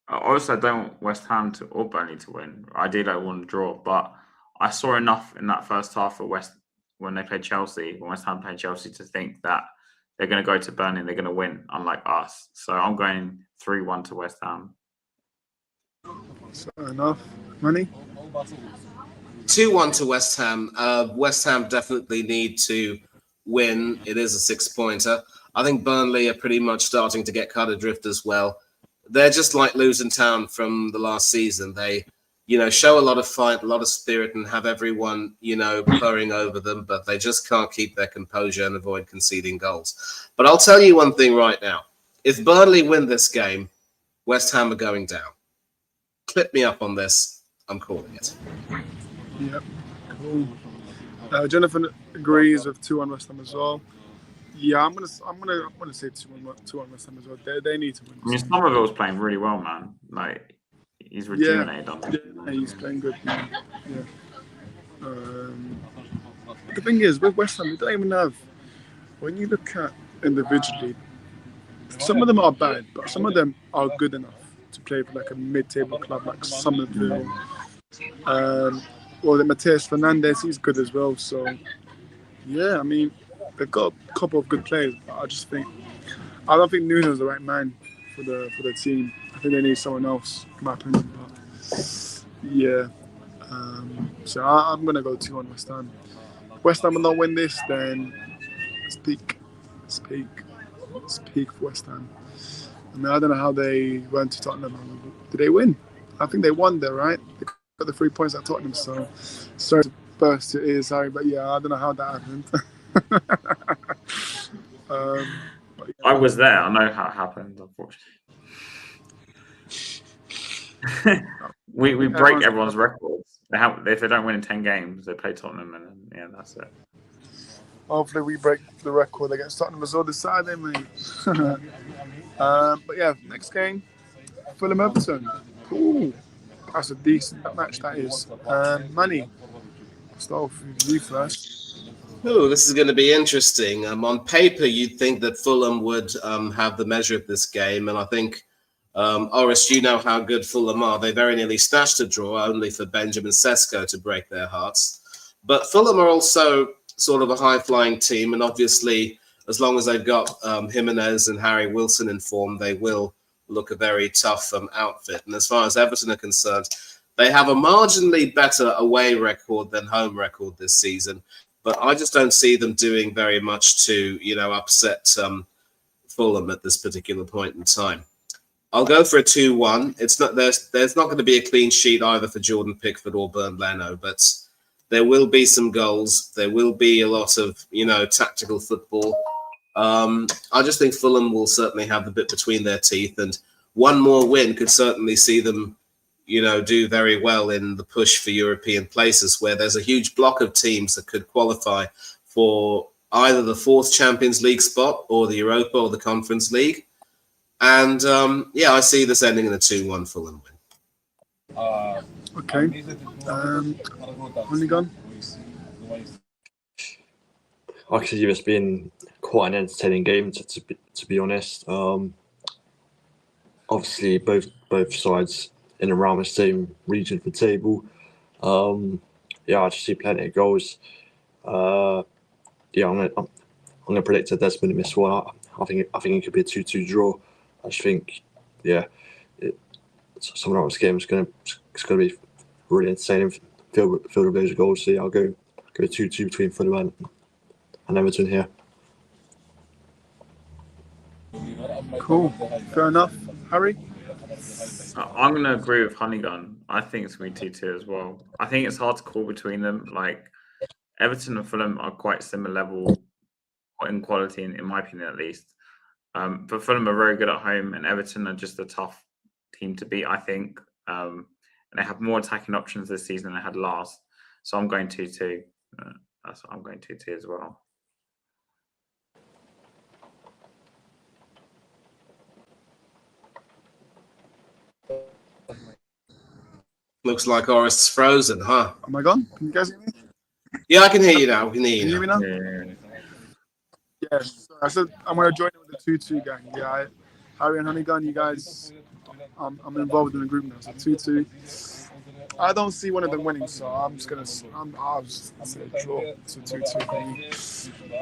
Also, I don't want West Ham or Burnley to win. Ideally, I want to draw, but I saw enough in that first half of when they played Chelsea, when West Ham played Chelsea, to think that they're going to go to Burnley and they're going to win, unlike us. So I'm going 3-1 to West Ham. Fair enough. Money? 2-1 to West Ham. West Ham definitely need to win. It is a 6-pointer. I think Burnley are pretty much starting to get cut adrift as well. They're just like Luton Town from the last season. They, show a lot of fight, a lot of spirit, and have everyone, purring over them, but they just can't keep their composure and avoid conceding goals. But I'll tell you one thing right now. If Burnley win this game, West Ham are going down. clip me up on this. I'm calling it. Yep. Cool. Jonathan agrees with 2-1 West Ham as well. Yeah, I'm gonna say 2-1 West Ham as well. They need to win. I mean, Somerville's playing really well, man. Like, he's rejuvenated. Yeah, he's playing good. Yeah. The thing is, with West Ham, they don't even have. When you look at individually, some of them are bad, but some of them are good enough to play for like a mid-table club like Somerville. Well, the Mateus Fernandes, he's good as well. So, yeah, I mean, they've got a couple of good players. But I don't think Nuno's the right man for the team. I think they need someone else, in my opinion. But yeah, so I'm gonna go 2-1 West Ham. West Ham will not win this, then it's peak for West Ham. I mean, I don't know how they went to Tottenham. Did they win? I think they won there, right? They got the 3 points at Tottenham. So sorry to burst your ears, Harry, but yeah, I don't know how that happened. But, yeah. I was there. I know how it happened, unfortunately. we break everyone's records. If they don't win in 10 games, they play Tottenham, and yeah, that's it. Hopefully we break the record against Tottenham as well this Saturday, mate. But yeah, next game, Fulham Everton. Cool. That's a decent match, that is. Manny, start off with you first. Oh, this is going to be interesting. On paper, you'd think that Fulham would have the measure of this game, and I think, Oris, you know how good Fulham are. They very nearly snatched a draw, only for Benjamin Sesko to break their hearts. But Fulham are also sort of a high-flying team, and obviously, as long as they've got Jimenez and Harry Wilson in form, they will look a very tough outfit. And as far as Everton are concerned, they have a marginally better away record than home record this season, but I just don't see them doing very much to, upset Fulham at this particular point in time. I'll go for a 2-1. It's not there's not going to be a clean sheet either for Jordan Pickford or Bernd Leno, but there will be some goals. There will be a lot of, tactical football. I just think Fulham will certainly have the bit between their teeth, and one more win could certainly see them, do very well in the push for European places, where there's a huge block of teams that could qualify for either the 4th Champions League spot or the Europa or the Conference League. And I see this ending in a 2-1 Fulham win. Okay. Only gone? I can see it's been quite an entertaining game, to be honest. Obviously, both sides in around the same region of the table. I just see plenty of goals. I'm gonna predict a Desmond miss one. I think it could be a 2-2 draw. I just think, someone else's game is gonna be really entertaining, filled with those goals. So I'll go 2-2 between Fulham and Everton here. Cool. Fair enough. Harry? I'm going to agree with Honeygun. I think it's going to be 2-2 as well. I think it's hard to call between them. Like, Everton and Fulham are quite similar level in quality, in my opinion, at least. But Fulham are very good at home, and Everton are just a tough team to beat, I think. And they have more attacking options this season than they had last. So I'm going 2-2. I'm going 2-2 as well. Looks like Oris is frozen, huh? Am I gone? Can you guys hear me? Yeah, I can hear you now. Can you hear me now? Yeah. Yes. I said I'm going to join it with the 2-2 gang. Yeah, Harry and Honeygun, you guys, I'm involved in the group now. So 2-2. I don't see one of them winning, so I'm just going to I'll just say a draw. So 2-2 for me.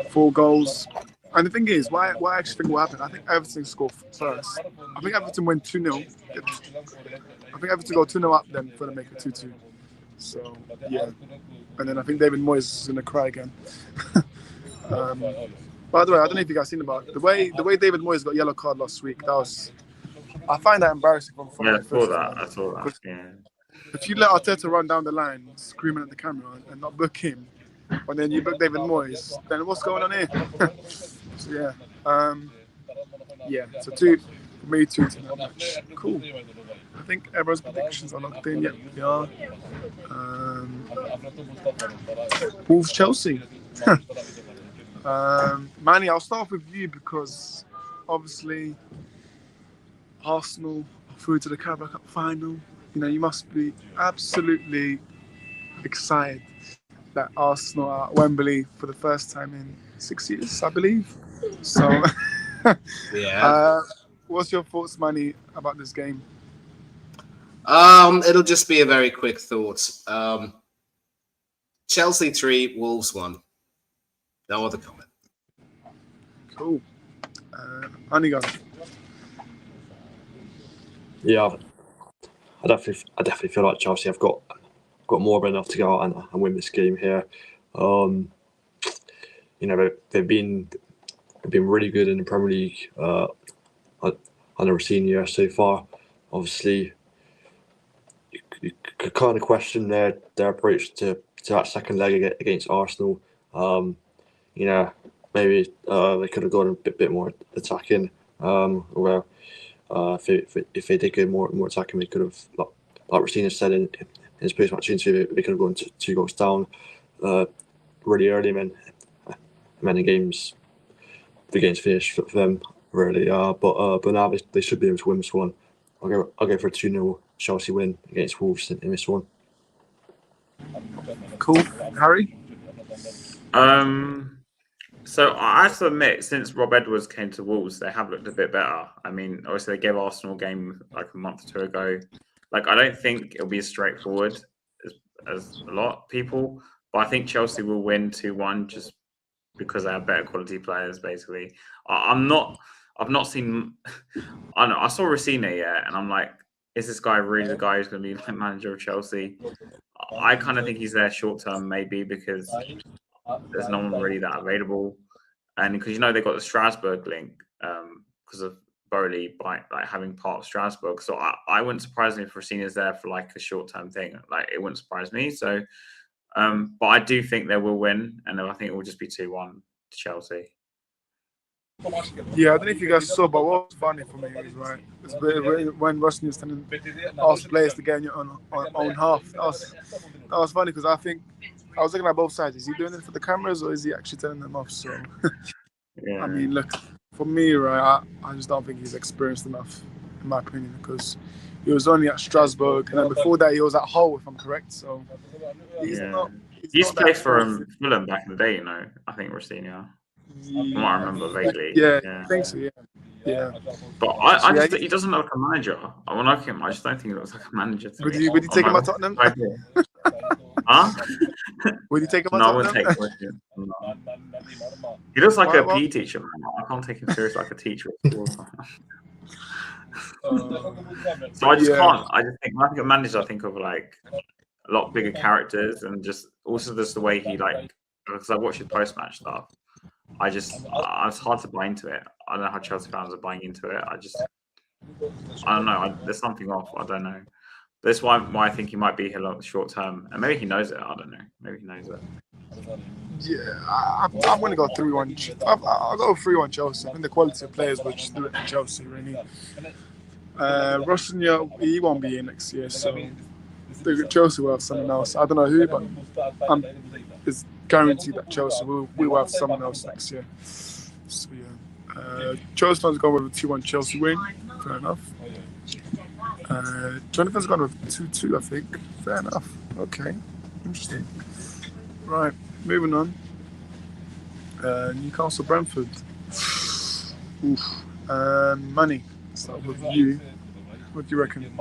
4 goals. And the thing is, why I actually think will happen, I think Everton score first. I think Everton win 2-0. I think Everton go 2-0 up, then for them make it 2-2. So, yeah. And then I think David Moyes is going to cry again. By the way, I don't know if you guys seen about the way David Moyes got yellow card last week. I find that embarrassing. I saw that. Yeah. If you let Arteta run down the line, screaming at the camera, and not book him, and then you book David Moyes, then what's going on here? So, yeah. So For me, 2-2 in that match. Cool. I think everyone's predictions are locked in. Yep, they are. Wolves Chelsea. Manny, I'll start off with you because obviously Arsenal are through to the Carabao Cup final. You know, you must be absolutely excited that Arsenal are at Wembley for the first time in 6 years, I believe. So, yeah. What's your thoughts, Manny, about this game? It'll just be a very quick thought. Chelsea 3, Wolves 1. No other comment. Cool. Aniga. Yeah, I definitely feel like Chelsea have got more than enough to go out and win this game here. You know, they've been really good in the Premier League under Rosenior so far. Obviously, you could kind of question their approach to that second leg against Arsenal. You know, maybe they could have gone a bit more attacking. Or if they did go more attacking, they could have, like Rosenior said in his post-match interview, they could have gone 2 goals down really early, and then the game's finished for them really. But now they should be able to win this one. I'll go for a 2-0 Chelsea win against Wolves in this one. Cool. Harry? So I have to admit, since Rob Edwards came to Wolves, they have looked a bit better. I mean, obviously they gave Arsenal a game like a month or 2 ago. Like, I don't think it'll be as straightforward as a lot of people, but I think Chelsea will win 2-1 just because they have better quality players, basically. I've not seen... I don't know, I saw Rosenior, yeah, and I'm like, is this guy really the guy who's going to be like manager of Chelsea? I kind of think he's there short term, maybe, because there's no one really that available. And because, you know, they got the Strasbourg link because of Bowley like having part of Strasbourg. So I wouldn't surprise me if Rosenior's there for like a short term thing. Like, it wouldn't surprise me. So, but I do think they will win, and I think it will just be 2-1 to Chelsea. Yeah, I don't know if you guys saw, but what was funny for me is when Rosenior was telling us players to get in your own half. That was funny because I think I was looking at both sides. Is he doing it for the cameras or is he actually telling them off? So, yeah. I mean, look, for me, right, I just don't think he's experienced enough, in my opinion, because he was only at Strasbourg, and then before that he was at Hull, if I'm correct. So he's not. He used to play for Fulham back in the day, you know. I think Rosenior. From what I remember vaguely. Yeah, I think so. Yeah. But he doesn't look like a manager. When I look at him, I just don't think he looks like a manager. Would you take him at Tottenham? Huh? Would you take him at Tottenham? No, I wouldn't take him. No. He looks like a PE teacher, man. I can't take him seriously like a teacher. So I just can't. I just think when I think of managers, I think of like a lot bigger characters, and just also just the way he like. Because I watch his post-match stuff. It's hard to buy into it. I don't know how Chelsea fans are buying into it. I don't know. There's something off. I don't know. That's why I think he might be here long short term, and maybe he knows it. I don't know. Maybe he knows it. Yeah, I'm going to go 3-1. I'll go 3-1 Chelsea. I think the quality of players will just do it in Chelsea, really. Rosenior, he won't be here next year, so Chelsea will have someone else. I don't know who, but it's guaranteed that Chelsea will have someone else next year. So yeah, Chelsea fans going with a 2-1 Chelsea win. Fair enough. Jonathan's gone with 2-2, I think. Fair enough. Okay, interesting. Right, moving on. Newcastle Brentford. Money. Start with you. What do you reckon?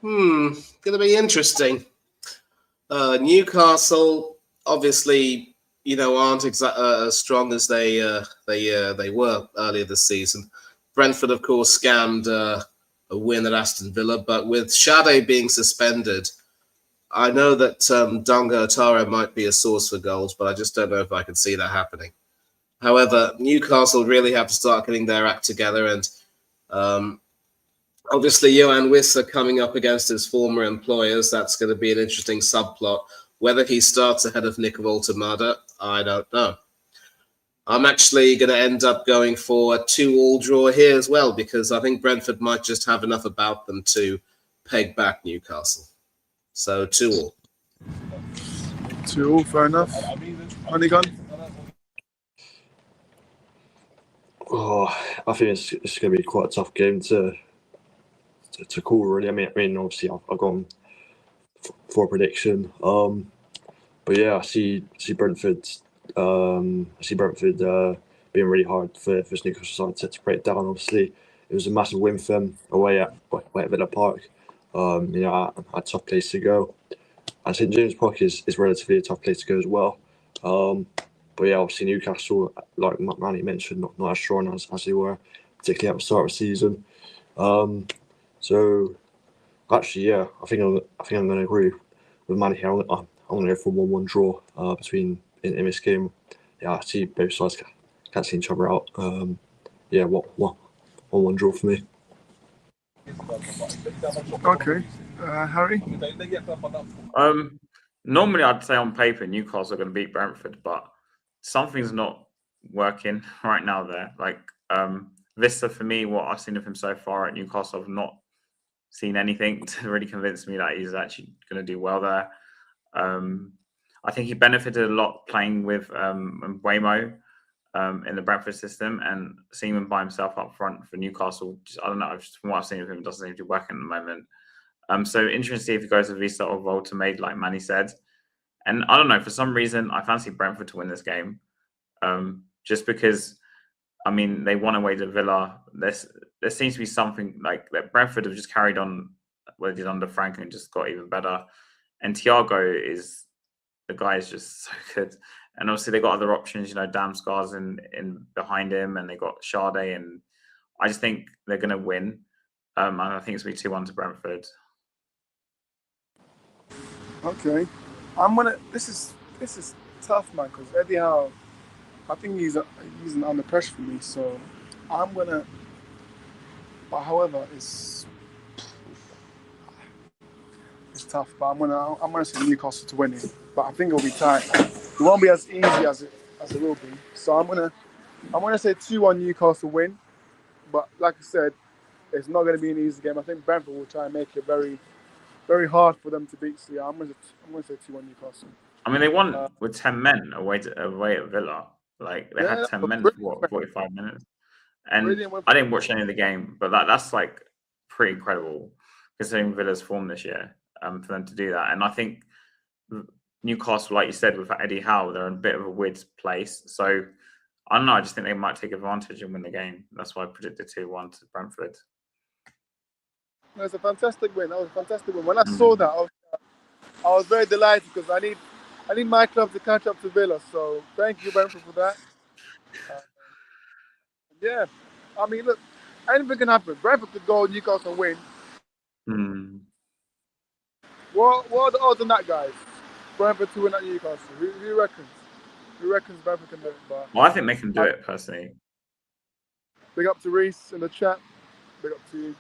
Gonna be interesting. Newcastle, obviously, you know, aren't as strong as they were earlier this season. Brentford, of course, scammed a win at Aston Villa, but with Shade being suspended, I know that Donga Otara might be a source for goals, but I just don't know if I can see that happening. However, Newcastle really have to start getting their act together, and obviously, Johan Wissa coming up against his former employers. That's going to be an interesting subplot. Whether he starts ahead of Nick Voltemada, I don't know. I'm actually going to end up going for a 2-2 draw here as well, because I think Brentford might just have enough about them to peg back Newcastle. So 2-2. 2-2, fair enough. Honeygun? Oh, I think it's going to be quite a tough game to call, really. I mean, obviously, I've gone for a prediction. But yeah, I see Brentford. Being really hard for this Newcastle side to break it down. Obviously, it was a massive win for them away at Villa Park. I had a tough place to go. And St James Park is relatively a tough place to go as well. But yeah, obviously Newcastle, like Manny mentioned, not as strong as they were, particularly at the start of the season. So actually, yeah, I think I'm going to agree with Manny here. I'm going to go for 1-1 draw between in this game. Yeah, I see both sides canceling each other out. Yeah, 1-1 draw for me. Okay. Harry? Normally I'd say on paper Newcastle are going to beat Brentford, but something's not working right now there. Like Vista, for me, what I've seen of him so far at Newcastle, I've not seen anything to really convince me that he's actually going to do well there. I think he benefited a lot playing with Waymo in the Brentford system, and seeing him by himself up front for Newcastle, I don't know, just from what I've seen of him, it doesn't seem to be working at the moment. So interesting to see if he goes with Vista or Volta-Made, like Manny said. And I don't know, for some reason, I fancy Brentford to win this game. Just because, I mean, they won away to Villa. There seems to be something like that. Brentford have just carried on what they did under Frank and just got even better. And the guy is just so good. And obviously they got other options, Damsgaard's in behind him, and they got Sade, and I just think they're going to win. And I think it's going to be 2-1 to Brentford. Okay. This is tough, man, because Eddie Howe, I think he's under pressure for me, so I'm gonna. But however, it's tough. But I'm gonna say Newcastle to win it. But I think it'll be tight. It won't be as easy as it will be. So I'm gonna say 2-1 Newcastle win. But like I said, it's not gonna be an easy game. I think Brentford will try and make it very, very hard for them to beat. So yeah, I'm gonna say 2-1 Newcastle. I mean, they won with 10 men away at Villa. Like, they had 10 men for 45 minutes. And I didn't watch any of the game, but that's like pretty incredible considering Villa's form this year, for them to do that. And I think Newcastle, like you said, with Eddie Howe, they're in a bit of a weird place. So I don't know. I just think they might take advantage and win the game. That's why I predicted 2-1 to Brentford. It was a fantastic win. That was a fantastic win. When I saw that, I was very delighted because I need my club to catch up to Villa. So thank you, Brentford, for that. Yeah, I mean, look, anything can happen. Brentford could go, Newcastle win. What are the odds on that, guys? Brentford to win at Newcastle. Who reckons? Who reckons Brentford can do it? But well, I think they can do it personally. Big up to Reese in the chat. Big up to you.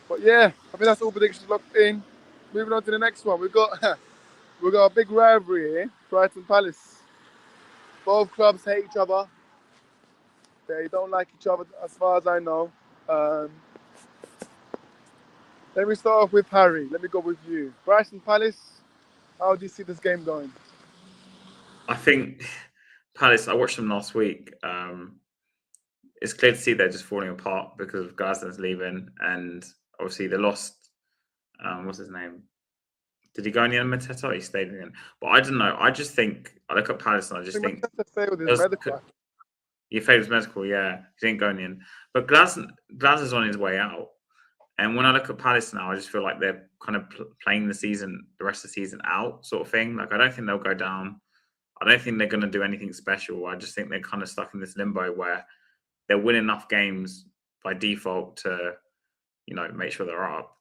But yeah, I think that's all predictions locked in. Moving on to the next one, we've got a big rivalry here. Brighton Palace. Both clubs hate each other. They don't like each other, as far as I know. Let me start off with Harry. Let me go with you. Brighton Palace. How do you see this game going? I think Palace. I watched them last week. It's clear to see they're just falling apart because of Glasner's leaving, and obviously they lost. What's his name? Did he go in the end, Mateta? He stayed in. But I don't know. I just think I look at Palace and I just think he failed his medical. Yeah, he didn't go in the end. But Glasner's on his way out. And when I look at Palace now, I just feel like they're kind of playing the rest of the season out, sort of thing. Like, I don't think they'll go down. I don't think they're going to do anything special. I just think they're kind of stuck in this limbo where they'll win enough games by default to, make sure they're up.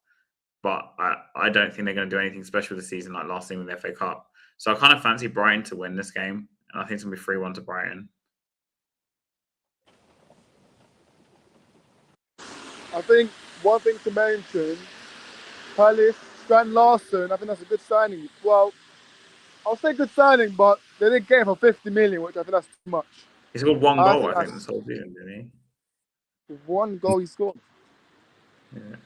But I don't think they're going to do anything special this season, like last season with the FA Cup. So I kind of fancy Brighton to win this game, and I think it's going to be 3-1 to Brighton. I think one thing to mention, Palace, Strand Larson, I think that's a good signing. Well, I'll say good signing, but they did get him for 50 million, which I think that's too much. He scored one I goal, think I think, this whole season, didn't one goal he scored. he? Yeah.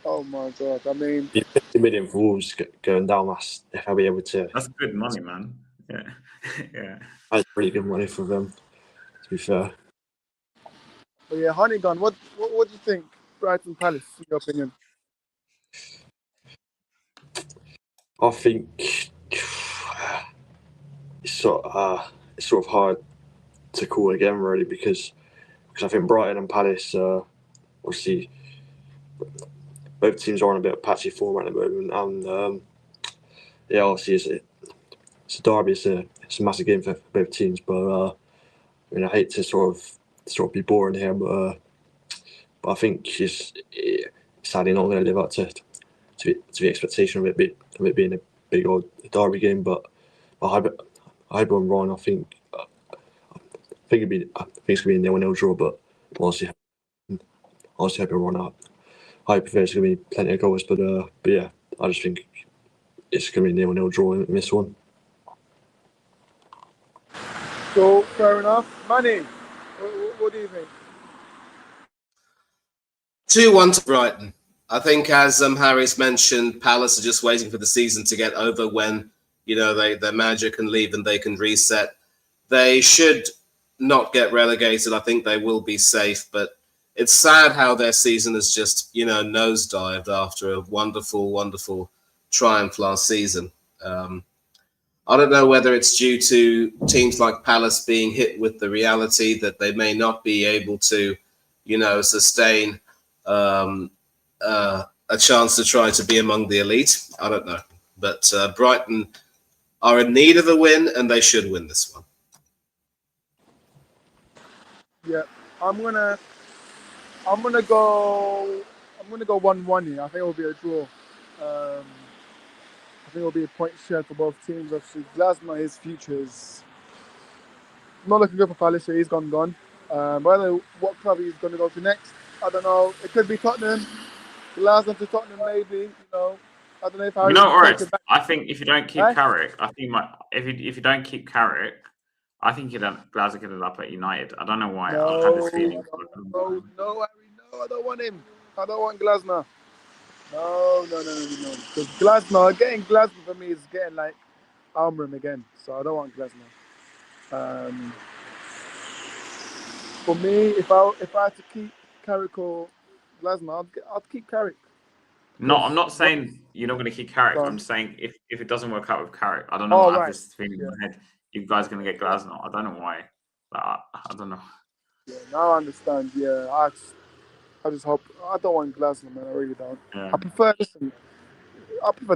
Oh my god! I mean, 50 million for Wolves going down. If I'll be able to. That's good money, man. Yeah. Yeah. That's pretty good money for them, to be fair. but yeah, Honeygun. What do you think? Brighton Palace, in your opinion? I think it's sort of hard to call again, really, because I think Brighton and Palace, obviously, both teams are on a bit of patchy form at the moment, and yeah, obviously it's a derby, it's a massive game for both teams. But I mean, I hate to sort of be boring here, but I think it's sadly not going to live up to the expectation of it being a big old derby game. But I hope I'm wrong. I think it's going to be a 0-0 draw, but honestly hope I'm wrong. I hope there's going to be plenty of goals, but yeah, I just think it's going to be a 0-0 draw in this one. So fair enough. Manny, what do you think? 2-1 to Brighton. I think, as Harry's mentioned, Palace are just waiting for the season to get over when, you know, their manager can leave and they can reset. They should not get relegated. I think they will be safe, but it's sad how their season has just, you know, nosedived after a wonderful, wonderful triumph last season. I don't know whether it's due to teams like Palace being hit with the reality that they may not be able to, you know, sustain a chance to try to be among the elite. I don't know. But Brighton are in need of a win, and they should win this one. Yeah, I'm gonna go 1-1 here. I think it will be a draw. I think it will be a point shared for both teams. Obviously, Glasner, his future is not looking good for Palace. So he's gone. But I don't know what club he's going to go to next. I don't know. It could be Tottenham. Glasner to Tottenham, maybe. You know, I don't know if You know, Oris, I think if you don't keep Carrick, I think if you don't keep Carrick, I think Glasner could end up at United. I don't know why. No, I had this feeling. No, Harry, no, I don't want him. I don't want Glasner. No. Because getting Glasner for me is getting like Almram again. So I don't want Glasner. For me, if I had to keep Carrick or Glasner, I'd keep Carrick. No, I'm not saying you're not going to keep Carrick. I'm saying if it doesn't work out with Carrick, I don't know. I have this feeling in my head. You guys are going to get Glasner. I don't know why. But I don't know. Yeah, now I understand. Yeah, I just hope. I don't want Glasner, man. I really don't. Yeah. I prefer De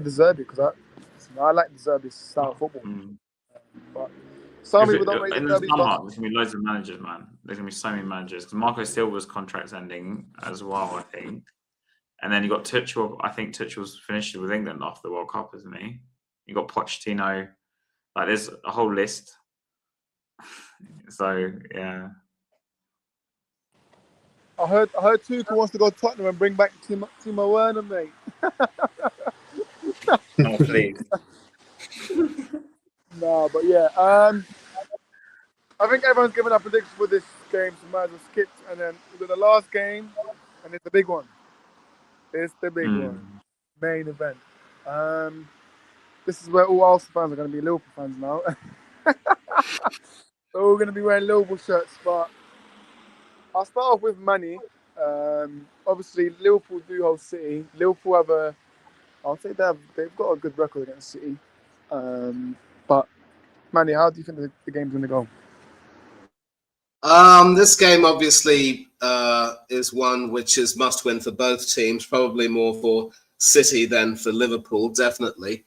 Zerbi because I like De Zerbi's style of football. But some people don't rate De Zerbi. There's going to be loads of managers, man. There's going to be so many managers because Marco Silva's contract's ending as well, I think. And then you got Tuchel. I think Tuchel's finished with England after the World Cup, isn't he? You got Pochettino. Like, there's a whole list. So yeah. I heard Tuchel wants to go to Tottenham and bring back Timo Werner, mate. Oh, please. No, but yeah. I think everyone's given up predictions for this game, so might as well skip. And then we've got the last game, and it's the big one. It's the big one. Main event. This is where all Arsenal fans are going to be Liverpool fans now. So we're going to be wearing Liverpool shirts, but I'll start off with Manny. Obviously, Liverpool do host City. Liverpool I'll say they've got a good record against City. But Manny, how do you think the game's going to go? This game obviously is one which is must win for both teams, probably more for City than for Liverpool, definitely.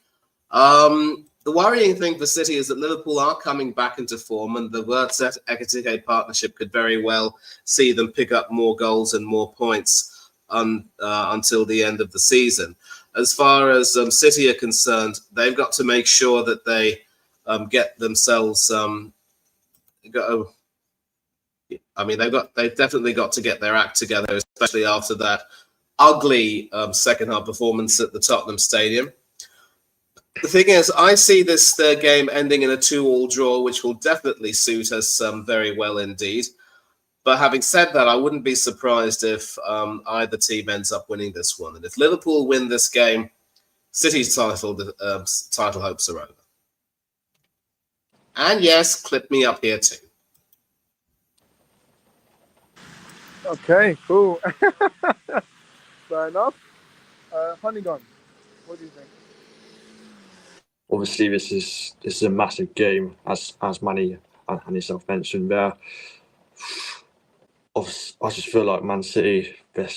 The worrying thing for City is that Liverpool are coming back into form, and the Wirtz-Ekitike partnership could very well see them pick up more goals and more points until the end of the season. As far as City are concerned, they've got to make sure that they get themselves. They've definitely got to get their act together, especially after that ugly second half performance at the Tottenham Stadium. The thing is, I see this game ending in a 2-2 draw, which will definitely suit us very well indeed. But having said that, I wouldn't be surprised if either team ends up winning this one. And if Liverpool win this game, City's title hopes are over. And yes, clip me up here too. Okay, cool. Fair enough. Honeygun, what do you think? Obviously, this is a massive game, as Manny and yourself mentioned there. I just feel like Man City, they're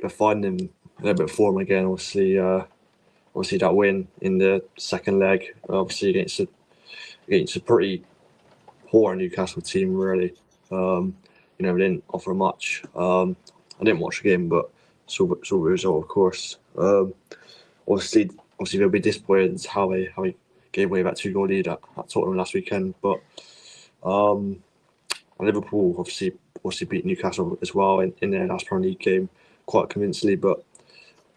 finding a little bit of form again. Obviously, that win in the second leg, obviously against a pretty poor Newcastle team, really. They didn't offer much. I didn't watch the game, but saw the result, of course. Obviously they'll be disappointed how they gave away that 2-goal lead at Tottenham last weekend. But Liverpool obviously beat Newcastle as well in their last Premier League game quite convincingly. But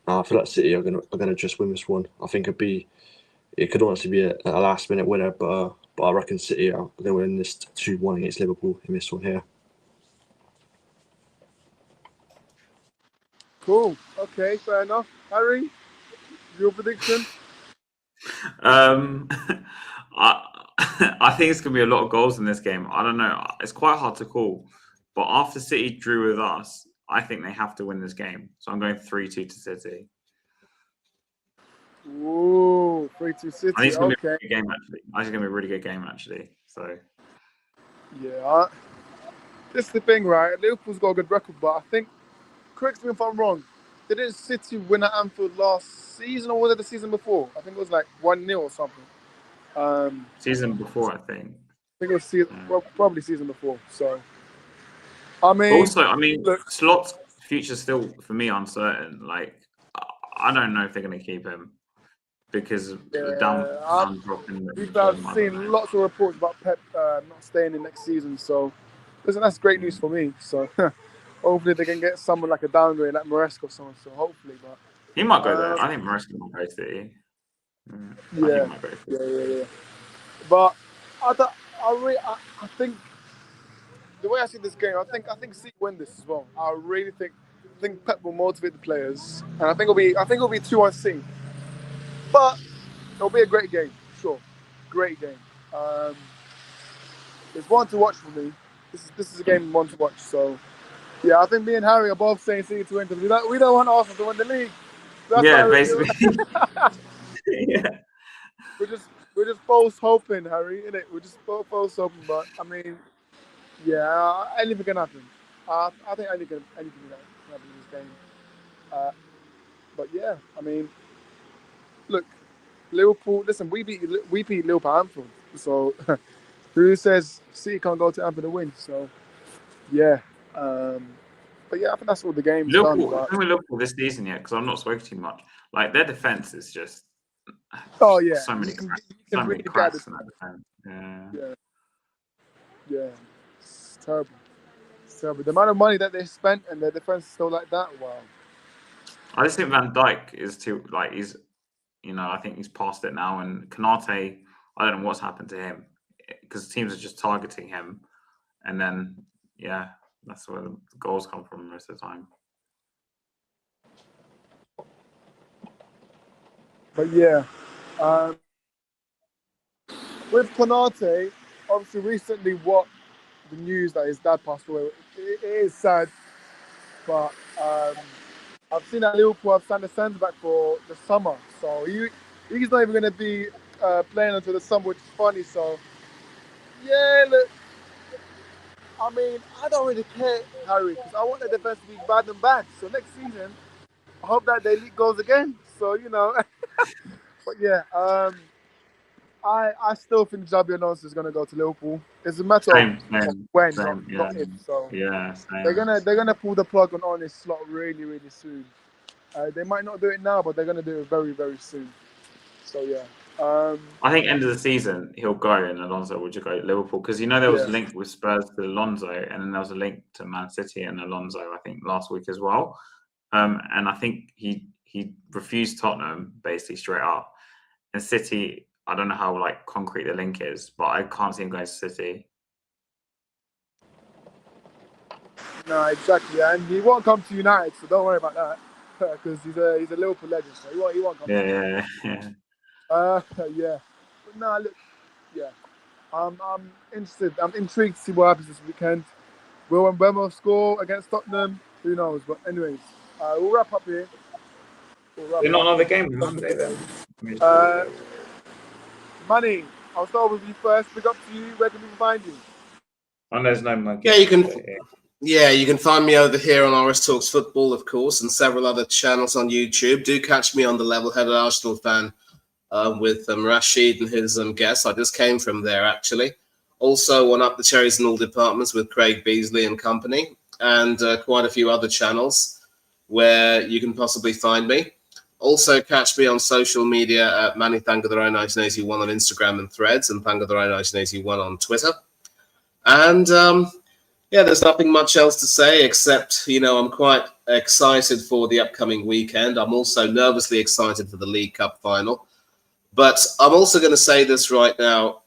I feel like City are gonna just win this one. I think it could honestly be a last minute winner, but I reckon City are going to win this 2-1 against Liverpool in this one here. Cool. Okay, fair enough. Harry, your prediction? I think it's going to be a lot of goals in this game. I don't know. It's quite hard to call. But after City drew with us, I think they have to win this game. So I'm going 3-2 to City. Ooh, 3-2 City. I think it's going to be a really good game, actually. I think it's going to be a really good game, actually. So, yeah. This is the thing, right? Liverpool's got a good record, but I think, correct me if I'm wrong, didn't City win at Anfield last season, or was it the season before? I think it was like 1-0 or something. Season before, I think. I think it was probably season before. So, I mean, also, look, Slot's future still for me uncertain. Like, I don't know if they're going to keep him because down dropping. I've seen lots of reports about Pep not staying in next season. So, listen, that's great news for me. So, hopefully they can get someone like a downgrade like Maresca or someone. So hopefully, but he might go there. I think Maresca might go City. Yeah. But I think the way I see this game, I think City win this as well. I really think Pep will motivate the players, and I think it'll be 2-1 City. But it'll be a great game, sure, great game. It's one to watch for me. This is a game one to watch. So yeah, I think me and Harry are both saying City to win because we don't want Arsenal to win the league. That's basically. Yeah. We're just false hoping, Harry, innit? We're just false hoping, but I mean, yeah, anything can happen. I think anything can happen in this game. But yeah, I mean, look, Liverpool. Listen, we beat Liverpool at Anfield. So who says City can't go to Anfield and win? So yeah. But yeah, I think that's all the game's done. I think Liverpool this season, yeah, because I'm not spoken too much. Like their defense is just. Oh yeah, so many cracks in that defense. Yeah. It's terrible. The amount of money that they spent and their defense is still like that. Wow. I just think Van Dijk is too I think he's past it now. And Konate, I don't know what's happened to him because teams are just targeting him, and then that's where the goals come from most of the time. But yeah, with Konate, obviously recently the news that his dad passed away, it is sad. But I've seen that Liverpool have signed a centre back for the summer, so he's not even going to be playing until the summer, which is funny. So yeah, look, I mean, I don't really care, Harry, because I want the defense to be bad and bad. So next season, I hope that they leak goals again. So But yeah, I still think Xabi Alonso is going to go to Liverpool. It's a matter of when, not if. So they're gonna pull the plug on this slot really, really soon. They might not do it now, but they're gonna do it very, very soon. So yeah. I think end of the season he'll go and Alonso will just go to Liverpool because there was a link with Spurs to Alonso, and then there was a link to Man City and Alonso I think last week as well. And I think he he refused Tottenham basically straight up. And City, I don't know how like concrete the link is, but I can't see him going to City. No, exactly, and he won't come to United, so don't worry about that, because he's a Liverpool legend, so he won't come. Yeah. Yeah. But no, look, yeah. I'm interested. I'm intrigued to see what happens this weekend. Will Mbeumo score against Tottenham? Who knows? But anyways, we'll wrap up here. There's not another game on Monday then. Money. I'll start with you first. Big up to you. Where can people find you? Oh, there's no monkey. Yeah, you can. Yeah, you can find me over here on RS Talks Football, of course, and several other channels on YouTube. Do catch me on the Level-Headed Arsenal Fan with Rashid and his guests. I just came from there, actually. Also on Up the Cherries in All Departments with Craig Beasley and company, and quite a few other channels where you can possibly find me. Also catch me on social media at Manny Thangadaro 1981 on Instagram and Threads, and Thangadaro 1981 on Twitter. And yeah, there's nothing much else to say except, I'm quite excited for the upcoming weekend. I'm also nervously excited for the League Cup final. But I'm also going to say this right now.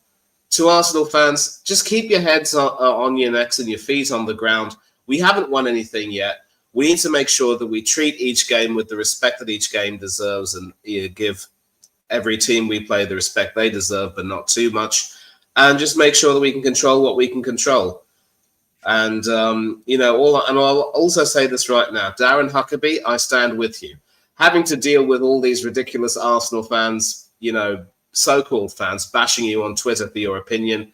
To Arsenal fans, just keep your heads on your necks and your feet on the ground. We haven't won anything yet. We need to make sure that we treat each game with the respect that each game deserves and give every team we play the respect they deserve, but not too much. And just make sure that we can control what we can control. And, I'll also say this right now. Darren Huckabee, I stand with you. Having to deal with all these ridiculous Arsenal fans, so-called fans, bashing you on Twitter for your opinion,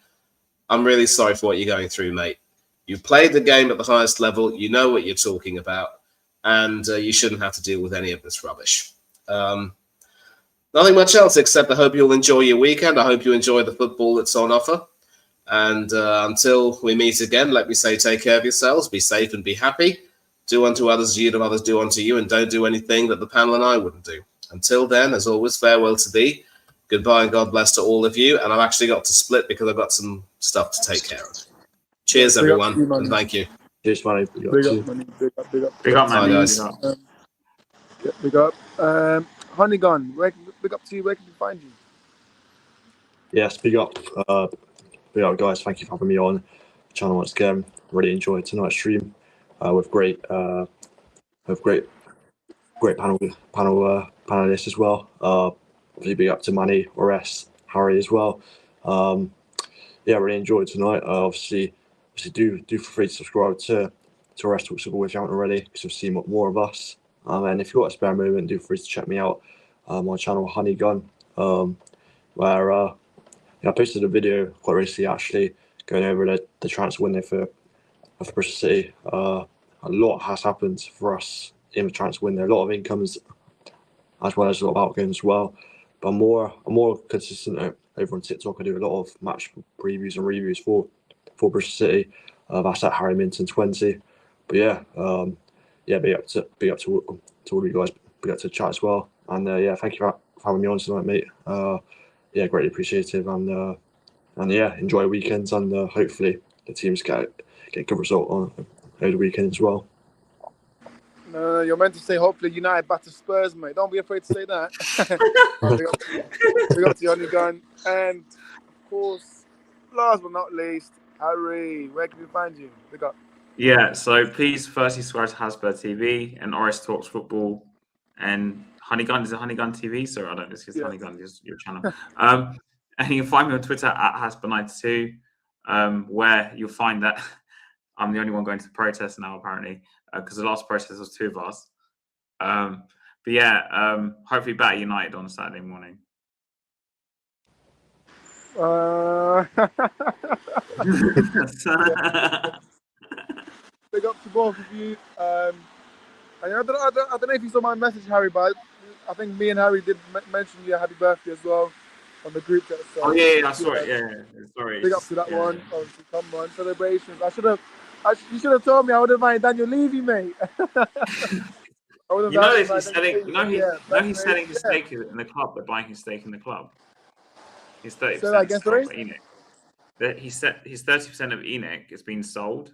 I'm really sorry for what you're going through, mate. You played the game at the highest level. You know what you're talking about. And you shouldn't have to deal with any of this rubbish. Nothing much else except I hope you'll enjoy your weekend. I hope you enjoy the football that's on offer. And until we meet again, let me say take care of yourselves, be safe and be happy. Do unto others as you'd have others do unto you, and don't do anything that the panel and I wouldn't do. Until then, as always, farewell to thee. Goodbye and God bless to all of you. And I've actually got to split because I've got some stuff to take care of. Cheers, everyone, and thank you. Cheers, Manny. Big up, Manny. Big up. Big up, Manny. Guys. Big up. Honeygun, big up to you. Where can we find you? Yes, big up. Big up, guys. Thank you for having me on the channel once again. Really enjoyed tonight's stream with great panelists as well. Really big up to Manny, Ores, Harry as well. Yeah, really enjoyed tonight. Obviously, do feel free to subscribe to Ores Talks Football if you haven't already, because you'll see more of us. And if you've got a spare moment, do feel free to check me out on my channel Honeygun, where I posted a video quite recently actually going over the transfer window for Bristol City. A lot has happened for us in the transfer window. A lot of incomes as well as a lot of outgoings as well. But I'm more consistent over on TikTok. I do a lot of match previews and reviews for Bristol City. That's at Harry Minton 20. But yeah, big up to all of you guys. Big up to the chat as well. And yeah, thank you for having me on tonight, mate. Yeah, greatly appreciative. And yeah, enjoy weekends, and hopefully the teams get a good result on over the weekend as well. No, you're meant to say hopefully United batter Spurs, mate. Don't be afraid to say that. We got to Honeygun. And of course, last but not least, Harry, where can we find you? We got. Yeah, so please firstly subscribe to Hasbro TV and RS Talks Football and Honeygun. Is it Honeygun TV? Sorry, I don't know. It's Honeygun, your channel. And you can find me on Twitter at Hasbro92, where you'll find that I'm the only one going to the protest now, apparently, because the last protest was two of us. But yeah, hopefully batter United on Saturday morning. Big up to both of you. I don't know if you saw my message, Harry, but I think me and Harry did mention your happy birthday as well on the group chat. So, I saw it. Yeah, sorry. Big up to that one. Obviously, come on, celebrations. You should have told me. I would have invited Daniel Levy, mate. He's selling his stake in the club. They're buying his stake in the club. He's 30%. His 30% of ENIC is being sold.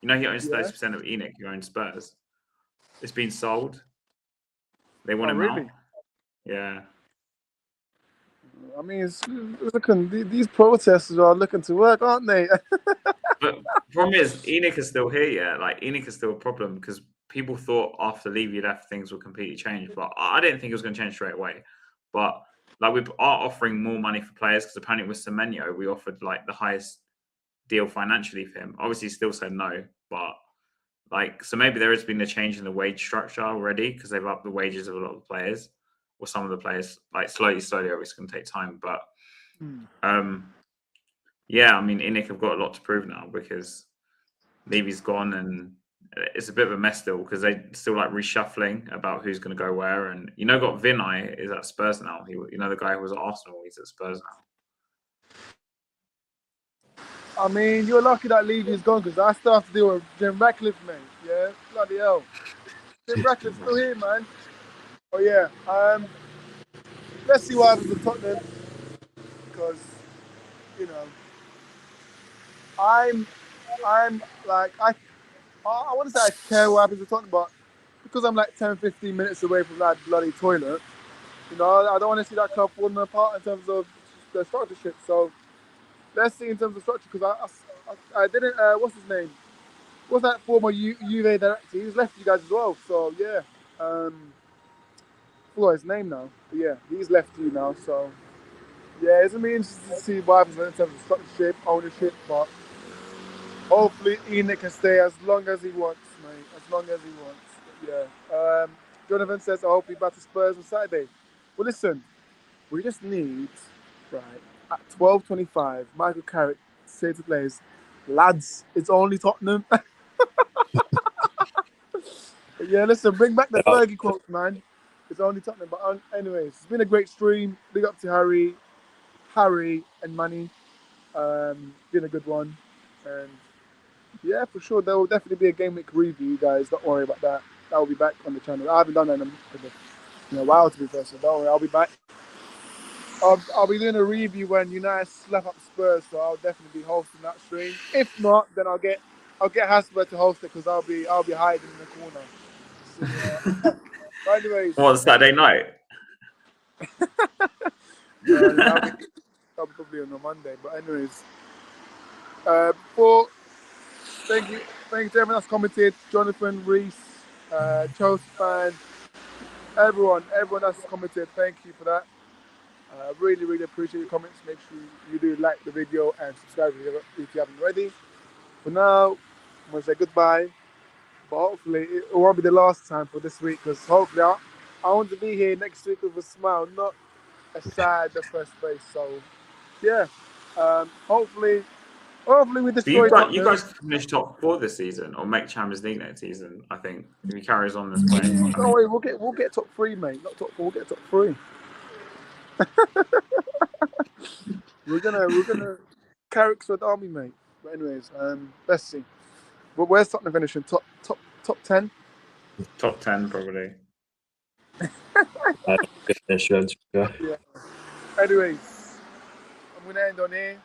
You know he owns 30% of ENIC. He owns Spurs. It's been sold. They want him really? out. Yeah. I mean, these protesters are looking to work, aren't they? But the problem is, Enoch is still here. Yeah, like Enoch is still a problem because people thought after Levy left things would completely change, but I didn't think it was going to change straight away. But like we are offering more money for players because apparently with Semenyo we offered like the highest deal financially for him. Obviously, he still said no, but like so maybe there has been a change in the wage structure already because they've upped the wages of a lot of the players or some of the players. Like slowly, obviously, it's going to take time, but yeah, I mean, Enoch have got a lot to prove now because Levy's gone and it's a bit of a mess still because they still like reshuffling about who's going to go where. And got Vinay is at Spurs now. The guy who was at Arsenal, he's at Spurs now. I mean, you're lucky that Levy's gone because I still have to deal with Jim Ratcliffe, mate. Yeah, bloody hell. Jim Ratcliffe's still here, man. Oh yeah. Let's see what happens with Tottenham because I'm like I want to say I care what happens with Tottenham, but because I'm like 10, 15 minutes away from that bloody toilet, I don't want to see that club falling apart in terms of the structureship. So let's see in terms of structure because I didn't. What's his name? What's that former Juve director? He's left you guys as well. So yeah, forgot his name now. But yeah, he's left you now. So yeah, it's gonna be interesting to see what happens in terms of structureship, ownership, but hopefully Enoch can stay as long as he wants, mate. As long as he wants. Yeah. Jonathan says, I hope he's back to Spurs on Saturday. Well, listen, we just need, right, at 12:25, Michael Carrick say to players, lads, it's only Tottenham. Yeah, listen, bring back the Fergie quotes, man. It's only Tottenham. But anyways, it's been a great stream. Big up to Harry and Manny. Been a good one. And yeah, for sure, there will definitely be a game week review, guys. Don't worry about that. That will be back on the channel. I haven't done that in a while, to be fair, so don't worry. I'll be back. I'll be doing a review when United slap up Spurs, so I'll definitely be hosting that stream. If not, then I'll get Hasper to host it because I'll be hiding in the corner. So, but anyways, What, Saturday night? that'll be probably on a Monday. But anyways, thank you to everyone that's commented. Jonathan, Reese, Chelsea fan, everyone that's commented. Thank you for that. Really, really appreciate your comments. Make sure you do like the video and subscribe if you haven't already. For now, I'm going to say goodbye. But hopefully, it won't be the last time for this week because hopefully I want to be here next week with a smile, not a sad first place. So, yeah. Hopefully we destroy Tottenham. You guys finish top 4 this season or make Champions League next season, I think. If he carries on this way. Don't worry, we'll get top 3, mate. Not top 4, we'll get top 3. we're gonna Carrick's Red Army, mate. But anyways, let's see. But where's Tottenham finishing? Top 10? Top 10 probably. Yeah. Anyways, I'm gonna end on here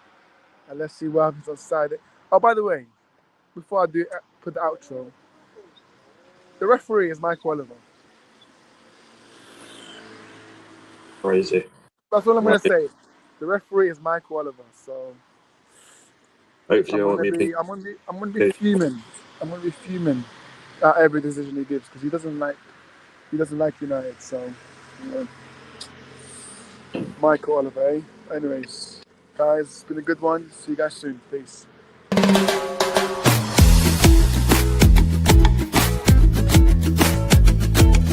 and let's see what happens on Saturday. Oh, by the way, before I do put the outro, the referee is Michael Oliver. Crazy. That's all I'm gonna say. The referee is Michael Oliver. So hopefully I'm gonna be fuming. I'm gonna be fuming at every decision he gives because he doesn't like United. So Michael Oliver. Anyways, guys, it's been a good one. See you guys soon. Peace.